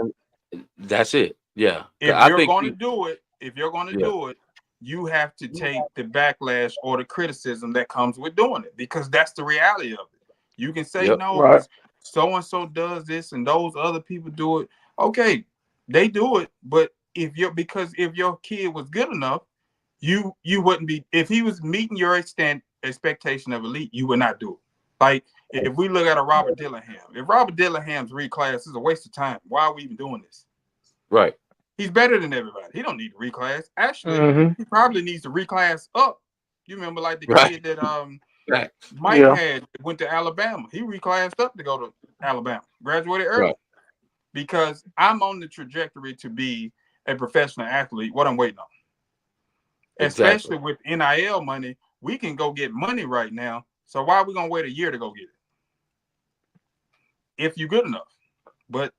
Speaker 2: that's it. Yeah. 'Cause
Speaker 4: if
Speaker 2: I
Speaker 4: you're
Speaker 2: think
Speaker 4: going to do it,
Speaker 2: yeah.
Speaker 4: you have to take the backlash or the criticism that comes with doing it because that's the reality of it. You can say
Speaker 2: Yep.
Speaker 4: no
Speaker 3: Right.
Speaker 4: because so and so does this and those other people do it. Okay, they do it, but if your kid was good enough, you wouldn't be if he was meeting your expectation of elite, you would not do it. Like if we look at a Robert Dillingham, if Robert Dillingham's reclass is a waste of time, why are we even doing this?
Speaker 2: Right.
Speaker 4: He's better than everybody. He don't need to reclass. Actually,
Speaker 3: Hmm.
Speaker 4: he probably needs to reclass up. You remember like the
Speaker 2: Right.
Speaker 4: kid that
Speaker 2: Facts.
Speaker 4: Mike
Speaker 3: Yeah.
Speaker 4: had that went to Alabama. He reclassed up to go to Alabama. Graduated early
Speaker 2: Right.
Speaker 4: because I'm on the trajectory to be a professional athlete. What I'm waiting on,
Speaker 2: Exactly.
Speaker 4: especially with NIL money, we can go get money right now. So why are we gonna wait a year to go get it if you're good enough? But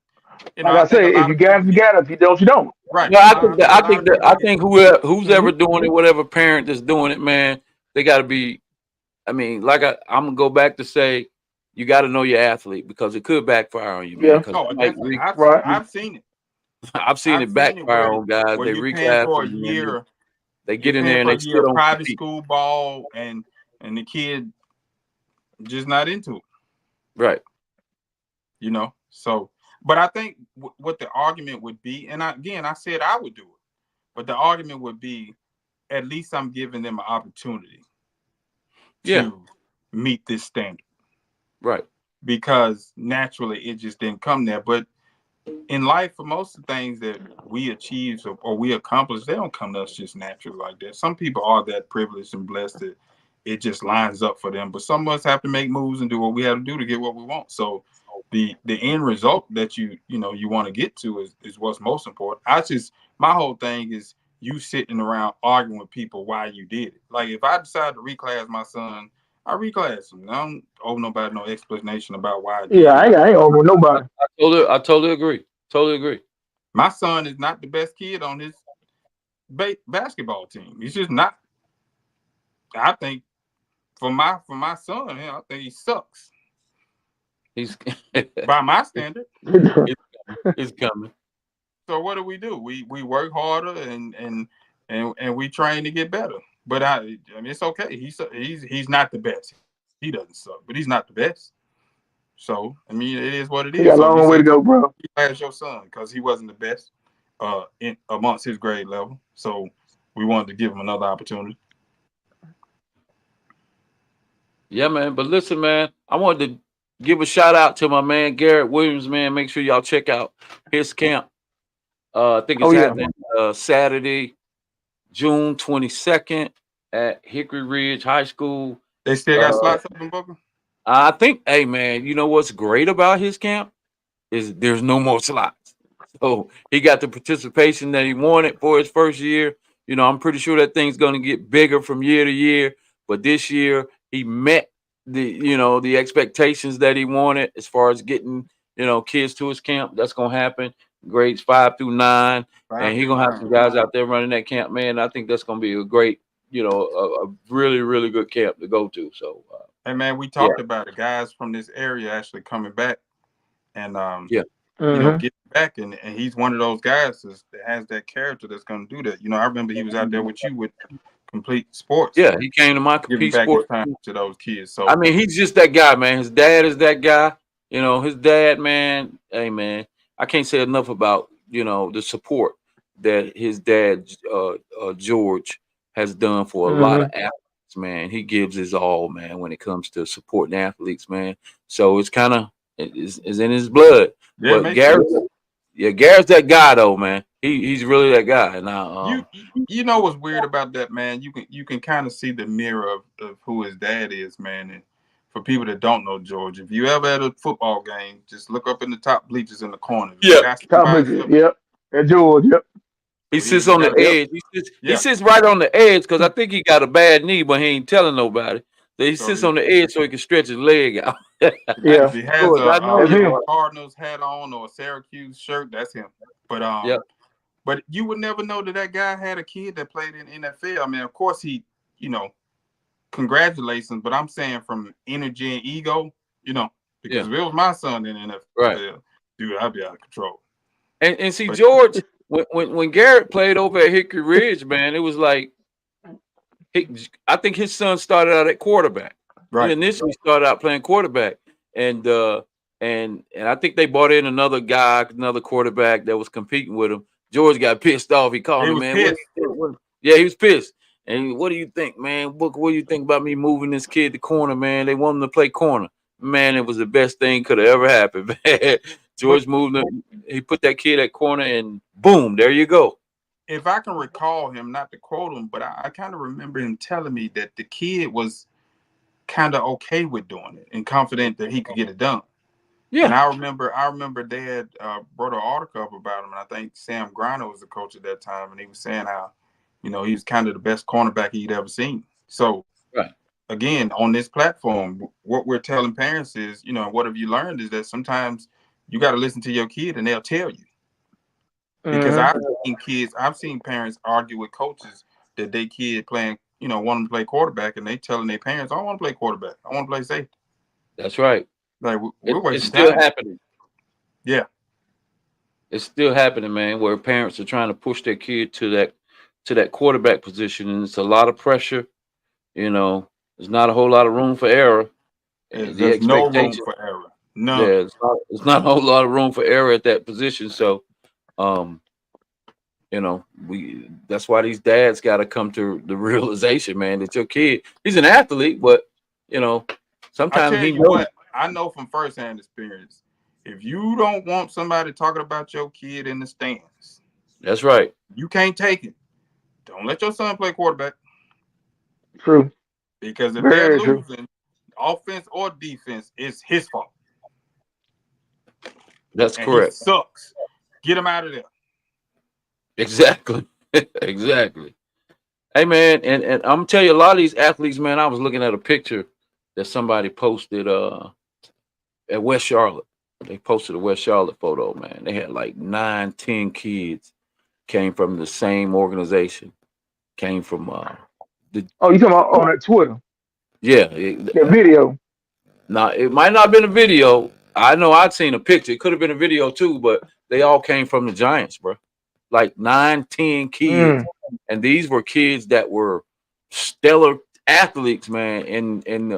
Speaker 3: Like
Speaker 4: I
Speaker 3: I
Speaker 4: think a
Speaker 3: say, if
Speaker 4: lot
Speaker 3: you
Speaker 4: of
Speaker 3: got
Speaker 4: people
Speaker 3: it, you
Speaker 4: get
Speaker 3: got it. If you don't, you don't.
Speaker 4: right.
Speaker 2: No,
Speaker 4: I think a lot of people
Speaker 2: I
Speaker 4: get
Speaker 2: think who's
Speaker 3: Hmm.
Speaker 2: ever doing it, whatever parent that's doing it, man, they got to be. I mean, I'm gonna go back to say, you got to know your athlete because it could backfire on you, man.
Speaker 3: Yeah.
Speaker 2: Because
Speaker 4: oh definitely.
Speaker 3: Right.
Speaker 4: I've seen it.
Speaker 2: I've seen
Speaker 4: I've
Speaker 2: it
Speaker 4: seen it
Speaker 2: backfire on guys.
Speaker 4: where
Speaker 2: They
Speaker 4: you're paying
Speaker 2: reclass
Speaker 4: for a
Speaker 2: them, man.
Speaker 4: year,
Speaker 2: They
Speaker 4: you're
Speaker 2: get in
Speaker 4: paying
Speaker 2: there and
Speaker 4: for
Speaker 2: they
Speaker 4: a year
Speaker 2: still
Speaker 4: of
Speaker 2: don't
Speaker 4: private
Speaker 2: compete.
Speaker 4: school ball, and the kid just not into it,
Speaker 2: Right.
Speaker 4: you know. So, but I think what the argument would be, and I said I would do it, but the argument would be at least I'm giving them an opportunity
Speaker 2: Yeah.
Speaker 4: to meet this standard
Speaker 2: Right.
Speaker 4: because naturally it just didn't come there. But in life, for most of the things that we achieve or we accomplish, they don't come to us just naturally like that. Some people are that privileged and blessed that it just lines up for them. But some of us have to make moves and do what we have to do to get what we want. So the end result that you want to get to is what's most important. My whole thing is you sitting around arguing with people why you did it. Like if I decide to reclass my son, I reclass him. I don't owe nobody no explanation about why I
Speaker 3: Yeah.
Speaker 4: did it.
Speaker 3: I ain't over with nobody.
Speaker 2: I totally agree. Totally agree.
Speaker 4: My son is not the best kid on his basketball team. He's just not. I think for my son, I think he sucks
Speaker 2: He's
Speaker 4: by my standard.
Speaker 2: it's it's coming.
Speaker 4: So what do? We work harder and we train to get better. But I mean it's okay. He's not the best. He doesn't suck, but he's not the best. So I mean, it is what it
Speaker 3: He
Speaker 4: is.
Speaker 3: got a
Speaker 4: So we
Speaker 3: long way to
Speaker 4: said,
Speaker 3: go, bro.
Speaker 4: as your son because he wasn't the best in amongst his grade level. So we wanted to give him another opportunity.
Speaker 2: Yeah, man. But listen, man, I wanted to give a shout out to my man Garrett Williams, man. Make sure y'all check out his camp. I think
Speaker 3: Oh
Speaker 2: it's
Speaker 3: yeah.
Speaker 2: happening Saturday, June 22nd at Hickory Ridge High School.
Speaker 4: They still got
Speaker 2: Uh,
Speaker 4: slots open, Booker.
Speaker 2: I think, hey, man, you know what's great about his camp is there's no more slots. So he got the participation that he wanted for his first year. You know, I'm pretty sure that thing's going to get bigger from year to year. But this year he met the expectations that he wanted as far as getting kids to his camp. That's going to happen. Grades 5 through 9, and
Speaker 4: Five
Speaker 2: he's
Speaker 4: through
Speaker 2: gonna have some
Speaker 4: nine.
Speaker 2: guys out there running that camp. Man, I think that's going to be a great, a really really good camp to go to. So
Speaker 4: Hey man, we
Speaker 2: yeah,
Speaker 4: talked about it. Guys from this area actually coming back and
Speaker 2: yeah,
Speaker 3: Mm-hmm.
Speaker 4: getting back, and he's one of those guys that has that character that's going to do that. I remember he was out there with you with complete sports,
Speaker 2: yeah. He came to my
Speaker 4: giving
Speaker 2: compete
Speaker 4: back his
Speaker 2: sport.
Speaker 4: time to those kids.
Speaker 2: I
Speaker 4: So
Speaker 2: mean, he's just that guy, man. His dad is that guy. His dad, man. Hey, man, I can't say enough about the support that his dad, George, has done for a lot of
Speaker 3: Mm-hmm.
Speaker 2: athletes. Man, he gives his all, man, when it comes to supporting athletes, man. So it's kind of is in his blood.
Speaker 4: yeah, it
Speaker 2: But
Speaker 4: makes
Speaker 2: Garrett,
Speaker 4: sense.
Speaker 2: yeah, Garrett's that guy, though, man. He's really that guy. Now,
Speaker 4: You know what's weird about that, man? You can kind of see the mirror of who his dad is, man. And for people that don't know George, if you ever at a football game, just look up in the top bleachers in the corner. If that
Speaker 2: yeah,
Speaker 4: guy sitting
Speaker 3: Top
Speaker 4: by
Speaker 3: bitches.
Speaker 4: himself,
Speaker 3: Yep. And George. Yep.
Speaker 2: he
Speaker 4: so
Speaker 2: sits
Speaker 4: he
Speaker 2: on the
Speaker 4: got
Speaker 3: Yep.
Speaker 2: edge. He
Speaker 4: yeah.
Speaker 2: sits right on the edge because I think he got a bad knee, but he ain't telling nobody. So he
Speaker 4: So
Speaker 2: sits on the edge so he can stretch his leg out.
Speaker 4: if
Speaker 3: Yeah.
Speaker 4: he has
Speaker 2: George, I know
Speaker 3: That's
Speaker 2: you,
Speaker 4: a
Speaker 3: him.
Speaker 2: boy.
Speaker 4: Cardinals hat on or a Syracuse shirt, that's him. But
Speaker 2: Yep.
Speaker 4: but you would never know that guy had a kid that played in NFL. I mean, of course he, you know, congratulations, but I'm saying from energy and ego, because
Speaker 2: Yeah.
Speaker 4: if it was my son in the
Speaker 2: Right.
Speaker 4: NFL, dude, I'd be out of control.
Speaker 2: And see,
Speaker 4: But
Speaker 2: George, when Garrett played over at Hickory Ridge, man, it was like I think his son started out at quarterback. He
Speaker 4: right,
Speaker 2: initially started out playing quarterback, and I think they brought in another guy, another quarterback that was competing with him. George got pissed off. He called
Speaker 4: he
Speaker 2: him,
Speaker 4: was
Speaker 2: man. What do
Speaker 4: pissed.
Speaker 2: you think? Yeah, he was pissed. And what do you think, man? What do you think about me moving this kid to corner, man? They want him to play corner. Man, it was the best thing could have ever happened, man.
Speaker 4: But
Speaker 2: George moved him. He put that kid at corner, and boom, there you go.
Speaker 4: if I can recall him, not to quote him, but I kind of remember him telling me that the kid was kind of okay with doing it and confident that he could get it done. And
Speaker 2: Yeah,
Speaker 4: I remember they had brought an article up about him, and I think Sam Griner was the coach at that time, and he was saying how, he was kind of the best cornerback he'd ever seen. So
Speaker 2: right.
Speaker 4: again, on this platform, what we're telling parents is, what have you learned is that sometimes you got to listen to your kid, and they'll tell you. Because
Speaker 3: Mm-hmm.
Speaker 4: I've seen parents argue with coaches that they kid playing, want to play quarterback, and they telling their parents, "I don't want to play quarterback. I want to play safety."
Speaker 2: That's right.
Speaker 4: Like we're
Speaker 2: It's
Speaker 4: wasting
Speaker 2: still
Speaker 4: time.
Speaker 2: happening.
Speaker 4: Yeah,
Speaker 2: It's still happening, man, where parents are trying to push their kid to that quarterback position, and it's a lot of pressure. You know, there's not a whole lot of room for error. And the
Speaker 4: there's no room
Speaker 2: expectation,
Speaker 4: for error. None.
Speaker 2: there's not a whole lot of room for error at that position. So, um, we that's why these dads got to come to the realization, man, that your kid, he's an athlete, but you know,
Speaker 4: I
Speaker 2: sometimes
Speaker 4: tell
Speaker 2: he
Speaker 4: you
Speaker 2: knows.
Speaker 4: what, I know from firsthand experience. If you don't want somebody talking about your kid in the stands,
Speaker 2: That's right.
Speaker 4: you can't take it. Don't let your son play quarterback
Speaker 3: True.
Speaker 4: because if they're
Speaker 3: Very true.
Speaker 4: losing, offense or defense, it's his fault,
Speaker 2: That's
Speaker 4: and he
Speaker 2: correct.
Speaker 4: sucks. Get him out of there.
Speaker 2: Exactly. Exactly. Hey man, and I'm tell you a lot of these athletes, man. I was looking at a picture that somebody posted at West Charlotte. They posted a West Charlotte photo, man. They had like 9, 10 kids came from the same organization. Came from the
Speaker 3: Oh, you talking about on that Twitter?
Speaker 2: yeah.
Speaker 3: That video?
Speaker 2: Now it might not have been a video. I know I'd seen a picture. It could have been a video too, but they all came from the Giants, bro. Like 9, 10 kids,
Speaker 3: Mm.
Speaker 2: and these were kids that were stellar athletes, man. And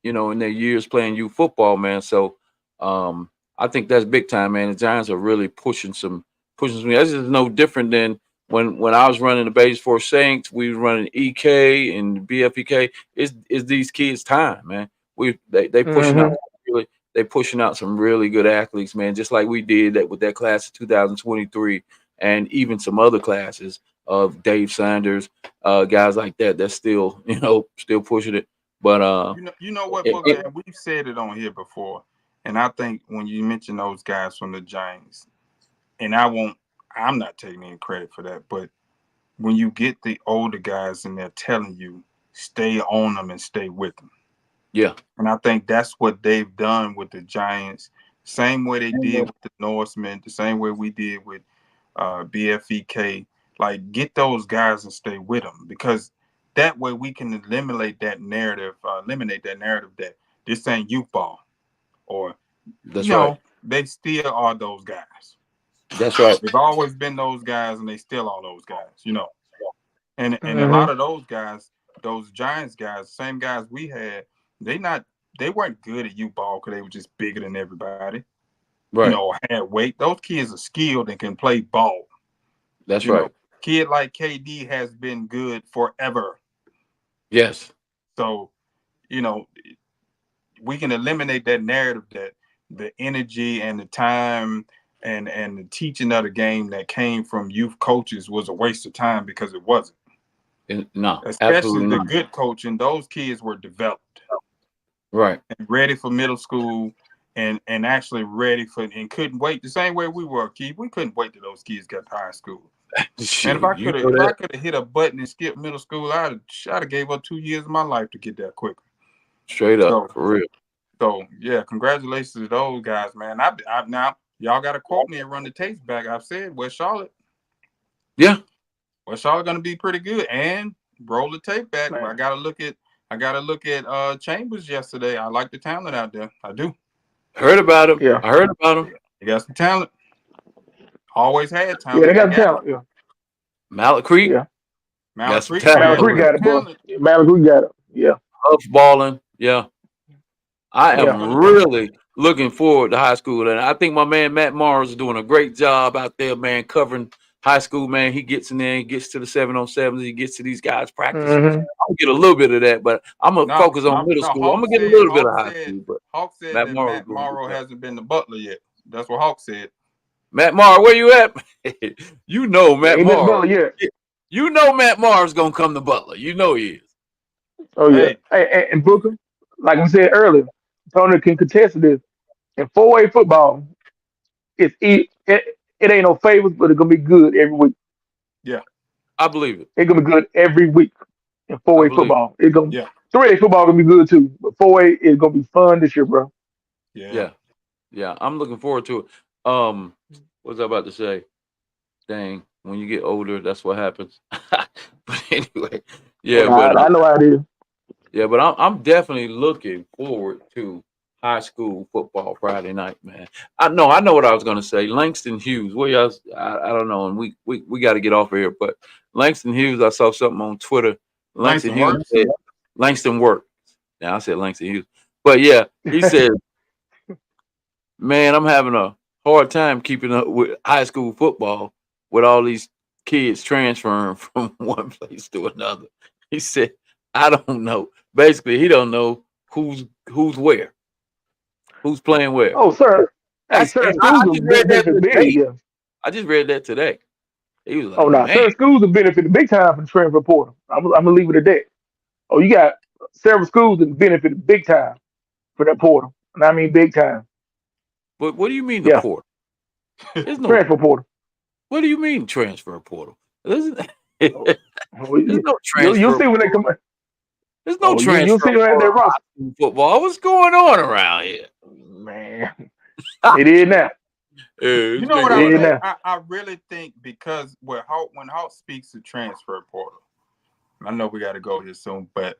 Speaker 2: in their years playing youth football, man. So I think that's big time, man. The Giants are really pushing some. This is no different than when I was running the Base for Saints. We was running EK and BFEK. It's these kids' time, man. They pushing out
Speaker 3: Mm-hmm.
Speaker 2: really they pushing out some really good athletes, man. Just like we did that with that class of 2023, and even some other classes of Dave Sanders, guys like that. That's still still pushing it. But
Speaker 4: You know what,
Speaker 2: it,
Speaker 4: Booker,
Speaker 2: it,
Speaker 4: and we've said it on here before. And I think when you mention those guys from the Giants, and I'm not taking any credit for that, but when you get the older guys and they're telling you stay on them and stay with them.
Speaker 2: yeah,
Speaker 4: And I think that's what they've done with the Giants. Same way they did with the Norsemen, the same way we did with BFEK. Like, get those guys and stay with them, because that way we can eliminate that narrative that this ain't youth ball, or
Speaker 2: that's right.
Speaker 4: they still are those guys.
Speaker 2: That's right.
Speaker 4: They've always been those guys, and they still are those guys. And a lot
Speaker 3: Mm-hmm.
Speaker 4: of those guys, those Giants guys, same guys we had, they not they weren't good at youth ball because they were just bigger than everybody,
Speaker 2: Right.
Speaker 4: or had weight. Those kids are skilled and can play ball.
Speaker 2: That's
Speaker 4: You know,
Speaker 2: right.
Speaker 4: kid like KD has been good forever.
Speaker 2: Yes.
Speaker 4: So, you know, we can eliminate that narrative that the energy and the time and the teaching of the game that came from youth coaches was a waste of time, because it wasn't.
Speaker 2: No,
Speaker 4: Especially
Speaker 2: absolutely
Speaker 4: the
Speaker 2: not.
Speaker 4: good coaching, those kids were developed
Speaker 2: Right.
Speaker 4: and ready for middle school, and actually ready for, and couldn't wait, the same way we were, Keith. We couldn't wait till those kids got to high school. Man, if
Speaker 2: Shoot,
Speaker 4: I
Speaker 2: you
Speaker 4: could have
Speaker 2: know
Speaker 4: if I
Speaker 2: that.
Speaker 4: could have hit a button and skipped middle school, I'd have gave up 2 years of my life to get there quicker.
Speaker 2: Straight up,
Speaker 4: So
Speaker 2: for real.
Speaker 4: yeah, congratulations to those guys, man. I now y'all got to quote me and run the tapes back. I've said
Speaker 2: Yeah.
Speaker 4: West Charlotte going to be pretty good, and roll the tape back. But
Speaker 3: Man.
Speaker 4: I gotta look at Chambers yesterday. I like the talent out there. I do.
Speaker 2: Heard about him.
Speaker 3: Yeah.
Speaker 2: I heard about him.
Speaker 4: He got some talent. Always had
Speaker 3: Yeah,
Speaker 4: talent.
Speaker 3: they
Speaker 4: They
Speaker 3: got the
Speaker 4: got it.
Speaker 3: talent. Yeah.
Speaker 2: Mallet Creek
Speaker 3: Yeah.
Speaker 2: got
Speaker 4: Mallard
Speaker 2: some
Speaker 4: Creek,
Speaker 2: talent
Speaker 3: Mallory
Speaker 4: man,
Speaker 2: over
Speaker 3: Creek
Speaker 2: there.
Speaker 3: got it, bro.
Speaker 4: talent.
Speaker 3: Yeah, Mallory Creek got it. Yeah.
Speaker 2: Huff balling. Yeah. I
Speaker 4: What's
Speaker 3: Yeah.
Speaker 2: am
Speaker 4: gonna
Speaker 2: really looking forward to high school. And I think my man Matt Morris is doing a great job out there, man, covering high school, man. He gets in there, he gets to the 7-on-7s, he gets to these guys practicing.
Speaker 3: Mm-hmm.
Speaker 2: I'll get a little bit of that, but I'm gonna
Speaker 4: no,
Speaker 2: focus on
Speaker 4: no,
Speaker 2: middle
Speaker 4: no.
Speaker 2: school. I'm gonna get a little bit of high school, but
Speaker 4: Hawk said
Speaker 2: Matt
Speaker 4: that
Speaker 2: Morris is
Speaker 4: Matt
Speaker 2: doing a good
Speaker 4: Morrow
Speaker 2: job.
Speaker 4: hasn't been the Butler yet. That's what Hawk said.
Speaker 2: Matt Morris, where you at? You know
Speaker 3: Yeah,
Speaker 2: Matt
Speaker 3: ain't been the
Speaker 2: Morris.
Speaker 3: Butler yet.
Speaker 2: You know Matt Morris gonna come to Butler. You know he is.
Speaker 3: Oh yeah.
Speaker 4: Hey,
Speaker 3: Hey, and Booker, like we said earlier, Tony can contest this. In 4A football, it ain't no favors, but it's gonna be good every week.
Speaker 4: yeah,
Speaker 2: I believe it.
Speaker 3: It's gonna be good every week in
Speaker 2: I
Speaker 3: 4A
Speaker 2: believe it.
Speaker 3: football. It's gonna
Speaker 4: yeah,
Speaker 3: 3A football gonna be good too, but 4A is gonna be fun this year, bro.
Speaker 4: yeah.
Speaker 2: Yeah. Yeah. I'm looking forward to it. Um, what was I about to say? Dang, when you get older, that's what happens. But anyway,
Speaker 3: Oh,
Speaker 2: yeah,
Speaker 3: no,
Speaker 2: but
Speaker 3: I know how it is.
Speaker 2: yeah, but I'm definitely looking forward to high school football Friday night, man. I know what I was gonna say. Langston Hughes, where y'all? I don't know, and we got to get off of here. But Langston Hughes, I saw something on Twitter. Langston
Speaker 4: Langston
Speaker 2: Hughes
Speaker 4: Works.
Speaker 2: said Langston worked. Now I said Langston Hughes, but yeah, he said, "Man, I'm having a hard time keeping up with high school football with all these kids transferring from one place to another." He said, "I don't know. Basically, he don't know who's where, who's playing where."
Speaker 3: Oh, sir. Hey, certain
Speaker 2: I
Speaker 3: schools will
Speaker 2: just read that
Speaker 3: benefit big.
Speaker 2: today.
Speaker 3: Yeah.
Speaker 2: I just read that today. He was
Speaker 3: Oh,
Speaker 2: like,
Speaker 3: no,
Speaker 2: "Man,
Speaker 3: certain schools will benefit big time from the transfer portal. I'm gonna leave it at that. Oh, you got several schools that benefit big time for that portal, and I mean big time.
Speaker 2: but what do you mean the
Speaker 3: Yeah,
Speaker 2: portal? There's no.
Speaker 3: transfer portal.
Speaker 2: What do you mean transfer portal? There's,
Speaker 3: Oh, oh,
Speaker 2: there's no
Speaker 3: you'll
Speaker 2: transfer
Speaker 3: see when they
Speaker 2: portal.
Speaker 3: come.
Speaker 2: There's no
Speaker 3: Oh, you'll
Speaker 2: transfer
Speaker 3: see when they
Speaker 2: portal in
Speaker 3: roster.
Speaker 2: high school football. What's going on around here?
Speaker 3: Man, it is now.
Speaker 2: Yeah,
Speaker 4: You
Speaker 2: this
Speaker 4: know what
Speaker 2: nigga
Speaker 3: It
Speaker 4: I
Speaker 2: was
Speaker 3: is
Speaker 2: like,
Speaker 4: think?
Speaker 3: now.
Speaker 4: I really think, because when Hawk speaks to transfer portal, I know we got to go here soon, but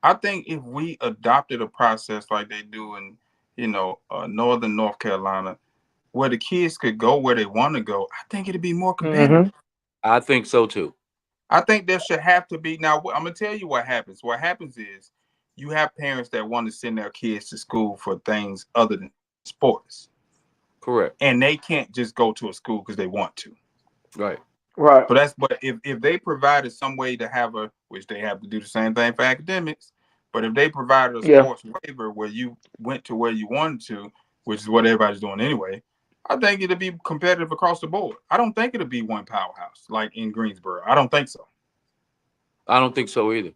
Speaker 4: I think if we adopted a process like they do in, northern North Carolina, where the kids could go where they want to go, I think it'd be more competitive.
Speaker 3: Mm-hmm.
Speaker 2: I think so too.
Speaker 4: I think there should have to be. Now, I'm gonna tell you what happens. What happens is you have parents that want to send their kids to school for things other than sports,
Speaker 2: Correct.
Speaker 4: and they can't just go to a school because they want to.
Speaker 2: Right.
Speaker 3: Right.
Speaker 4: So but if they provided some way to have which they have to do the same thing for academics, but if they provided a
Speaker 3: Yeah.
Speaker 4: sports waiver where you went to where you wanted to, which is what everybody's doing anyway, I think it'll be competitive across the board. I don't think it'll be one powerhouse like in Greensboro. I don't think so.
Speaker 2: I don't think so either.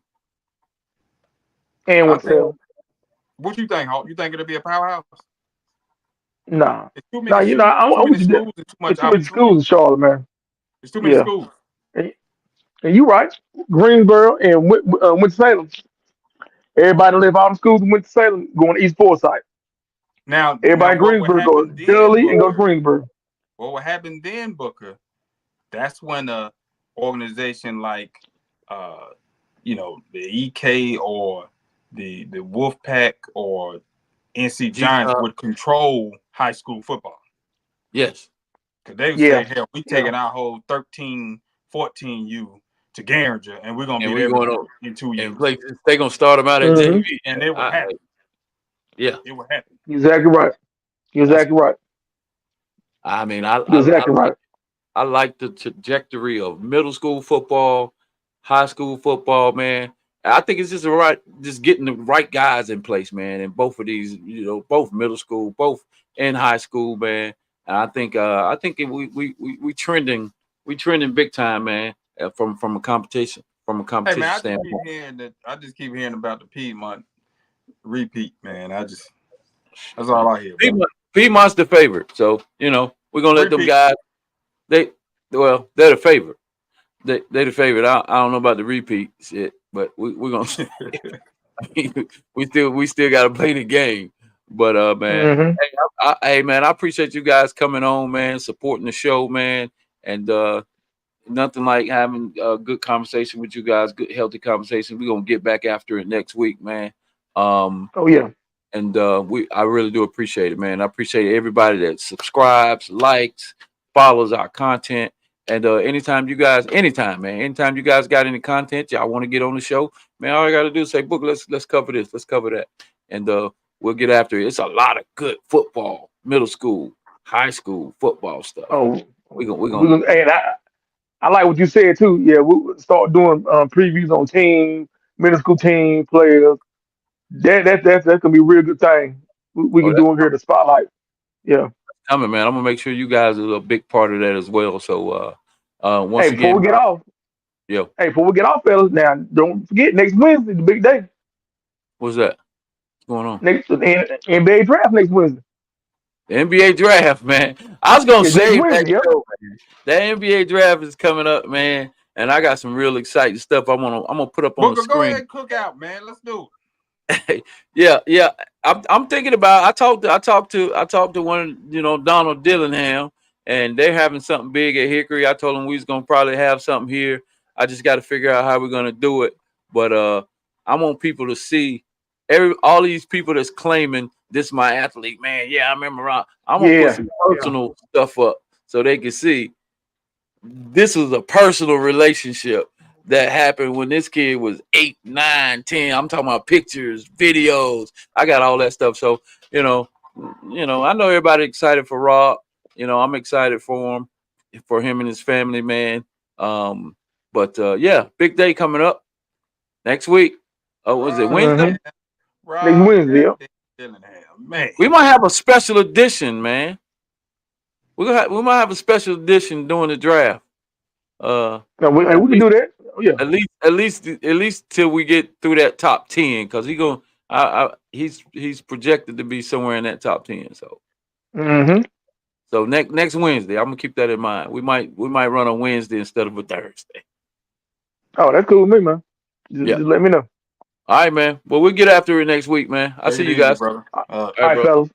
Speaker 3: And
Speaker 4: I
Speaker 3: with
Speaker 4: think.
Speaker 3: Salem.
Speaker 4: What you think, Hope? You think it'll be a powerhouse?
Speaker 3: Nah.
Speaker 4: It's too
Speaker 3: Nah,
Speaker 4: many
Speaker 3: you know,
Speaker 4: shooters,
Speaker 3: I'm
Speaker 4: too many
Speaker 3: with you there.
Speaker 4: schools, and too much
Speaker 3: It's too many
Speaker 4: opportunity.
Speaker 3: schools in Charlotte, man.
Speaker 4: There's too many
Speaker 3: Yeah.
Speaker 4: schools.
Speaker 3: And you right. Greensboro and Winston-Salem. Everybody left all the schools in Winston-Salem going to East Forsyth.
Speaker 4: Now,
Speaker 3: Everybody in
Speaker 4: what would
Speaker 3: Greensboro go to
Speaker 4: happen then,
Speaker 3: Dudley and go to
Speaker 4: Booker?
Speaker 3: Greensboro.
Speaker 4: What would happen then, Booker? That's when a organization like, uh, the EK or the Wolfpack or NC
Speaker 2: G
Speaker 4: Giants would control high school football.
Speaker 2: Yes.
Speaker 4: Because they would
Speaker 3: Yeah.
Speaker 4: say, hell, we
Speaker 3: Yeah.
Speaker 4: taking our whole 13, 14U to Garinger, and we're going to
Speaker 2: And
Speaker 4: beat
Speaker 2: we going
Speaker 4: everybody
Speaker 2: on
Speaker 4: in 2 years.
Speaker 2: and places they gonna start them out at
Speaker 3: Mm-hmm.
Speaker 2: JV.
Speaker 4: And it would happen.
Speaker 2: Yeah.
Speaker 4: It would happen.
Speaker 3: Exactly right.
Speaker 2: That's.
Speaker 3: Exactly right.
Speaker 2: I mean,
Speaker 3: Exactly right.
Speaker 2: I like the trajectory of middle school football, high school football, man. I think it's just getting the right guys in place, man. And both of these, both middle school, both in high school, man. And I think we trending big time, man. From a
Speaker 4: Hey man,
Speaker 2: competition standpoint.
Speaker 4: I just keep hearing about the Piedmont repeat, man. That's all I hear, bro.
Speaker 2: Piedmont's the favorite, so we're gonna let them
Speaker 4: Repeat.
Speaker 2: guys. They're the favorite. They the favorite. I don't know about the repeat shit, but we're gonna we still got to play the game. But man,
Speaker 3: Mm-hmm.
Speaker 2: hey man, I appreciate you guys coming on, man, supporting the show, man, and nothing like having a good conversation with you guys, good healthy conversation. We're gonna get back after it next week, man. Um,
Speaker 3: Oh yeah.
Speaker 2: and I really do appreciate it, man. I appreciate everybody that subscribes, likes, follows our content. And anytime, man, anytime you guys got any content y'all want to get on the show, man, all I gotta do is say, Book, let's cover this, let's cover that, and we'll get after it. It's a lot of good football, middle school, high school football stuff.
Speaker 3: Oh,
Speaker 2: We
Speaker 3: we're
Speaker 2: gonna
Speaker 3: gonna, and I like what you said too. Yeah, we'll start doing previews on team, middle school team players. That's gonna be a real good thing. We
Speaker 2: oh
Speaker 3: can
Speaker 2: that's
Speaker 3: do it here at the spotlight. Yeah.
Speaker 2: coming, man. I'm gonna make sure you guys are a big part of that as well. So once
Speaker 3: Hey, before
Speaker 2: again,
Speaker 3: we get off,
Speaker 2: yo,
Speaker 3: fellas, now don't forget next Wednesday, the big day.
Speaker 2: what's that? What's going on?
Speaker 3: Next NBA draft next Wednesday.
Speaker 2: The NBA draft, man. I was gonna
Speaker 3: Yeah, next
Speaker 2: save that
Speaker 3: Wednesday. Yep.
Speaker 2: show, man. The NBA draft is coming up, man, and I got some real exciting stuff I'm gonna put up on the
Speaker 4: Booker, go
Speaker 2: screen.
Speaker 4: ahead, cook out, man. Let's do
Speaker 2: Yeah. I'm thinking about. I talked to one, Donald Dillingham, and they're having something big at Hickory. I told them we was gonna probably have something here. I just got to figure out how we're gonna do it. But I want people to see all these people that's claiming this my athlete, man. Yeah, I remember. I'm gonna put
Speaker 3: Yeah.
Speaker 2: some personal stuff up so they can see this is a personal relationship that happened when this kid was 8, 9, 10. I'm talking about pictures, videos. I got all that stuff. So, I know everybody excited for Rob. I'm excited for him and his family, man. But yeah, big day coming up next week. Oh, was it
Speaker 4: Rob
Speaker 2: Wednesday?
Speaker 3: Mm-hmm.
Speaker 4: Dillingham.
Speaker 3: Next
Speaker 4: Rob
Speaker 3: Wednesday. Yep.
Speaker 4: Dillingham. Man.
Speaker 2: We might have a special edition, man. We might have a special edition during the draft. Uh,
Speaker 3: No,
Speaker 2: at
Speaker 3: we can
Speaker 2: least
Speaker 3: do that. Oh yeah.
Speaker 2: at least till we get through that top 10, because he's projected to be somewhere in that top 10.
Speaker 3: Mm-hmm.
Speaker 2: So next Wednesday, I'm gonna keep that in mind. We might run on Wednesday instead of a Thursday.
Speaker 3: Oh, that's cool with me, man.
Speaker 2: Yeah.
Speaker 3: Just let me know.
Speaker 2: All right, man. Well, we'll get after it next week, man. I'll
Speaker 4: Take
Speaker 2: see
Speaker 4: it
Speaker 2: you
Speaker 4: easy,
Speaker 2: guys.
Speaker 4: brother.
Speaker 3: All
Speaker 2: All right,
Speaker 3: right,
Speaker 2: bro.
Speaker 3: fellas.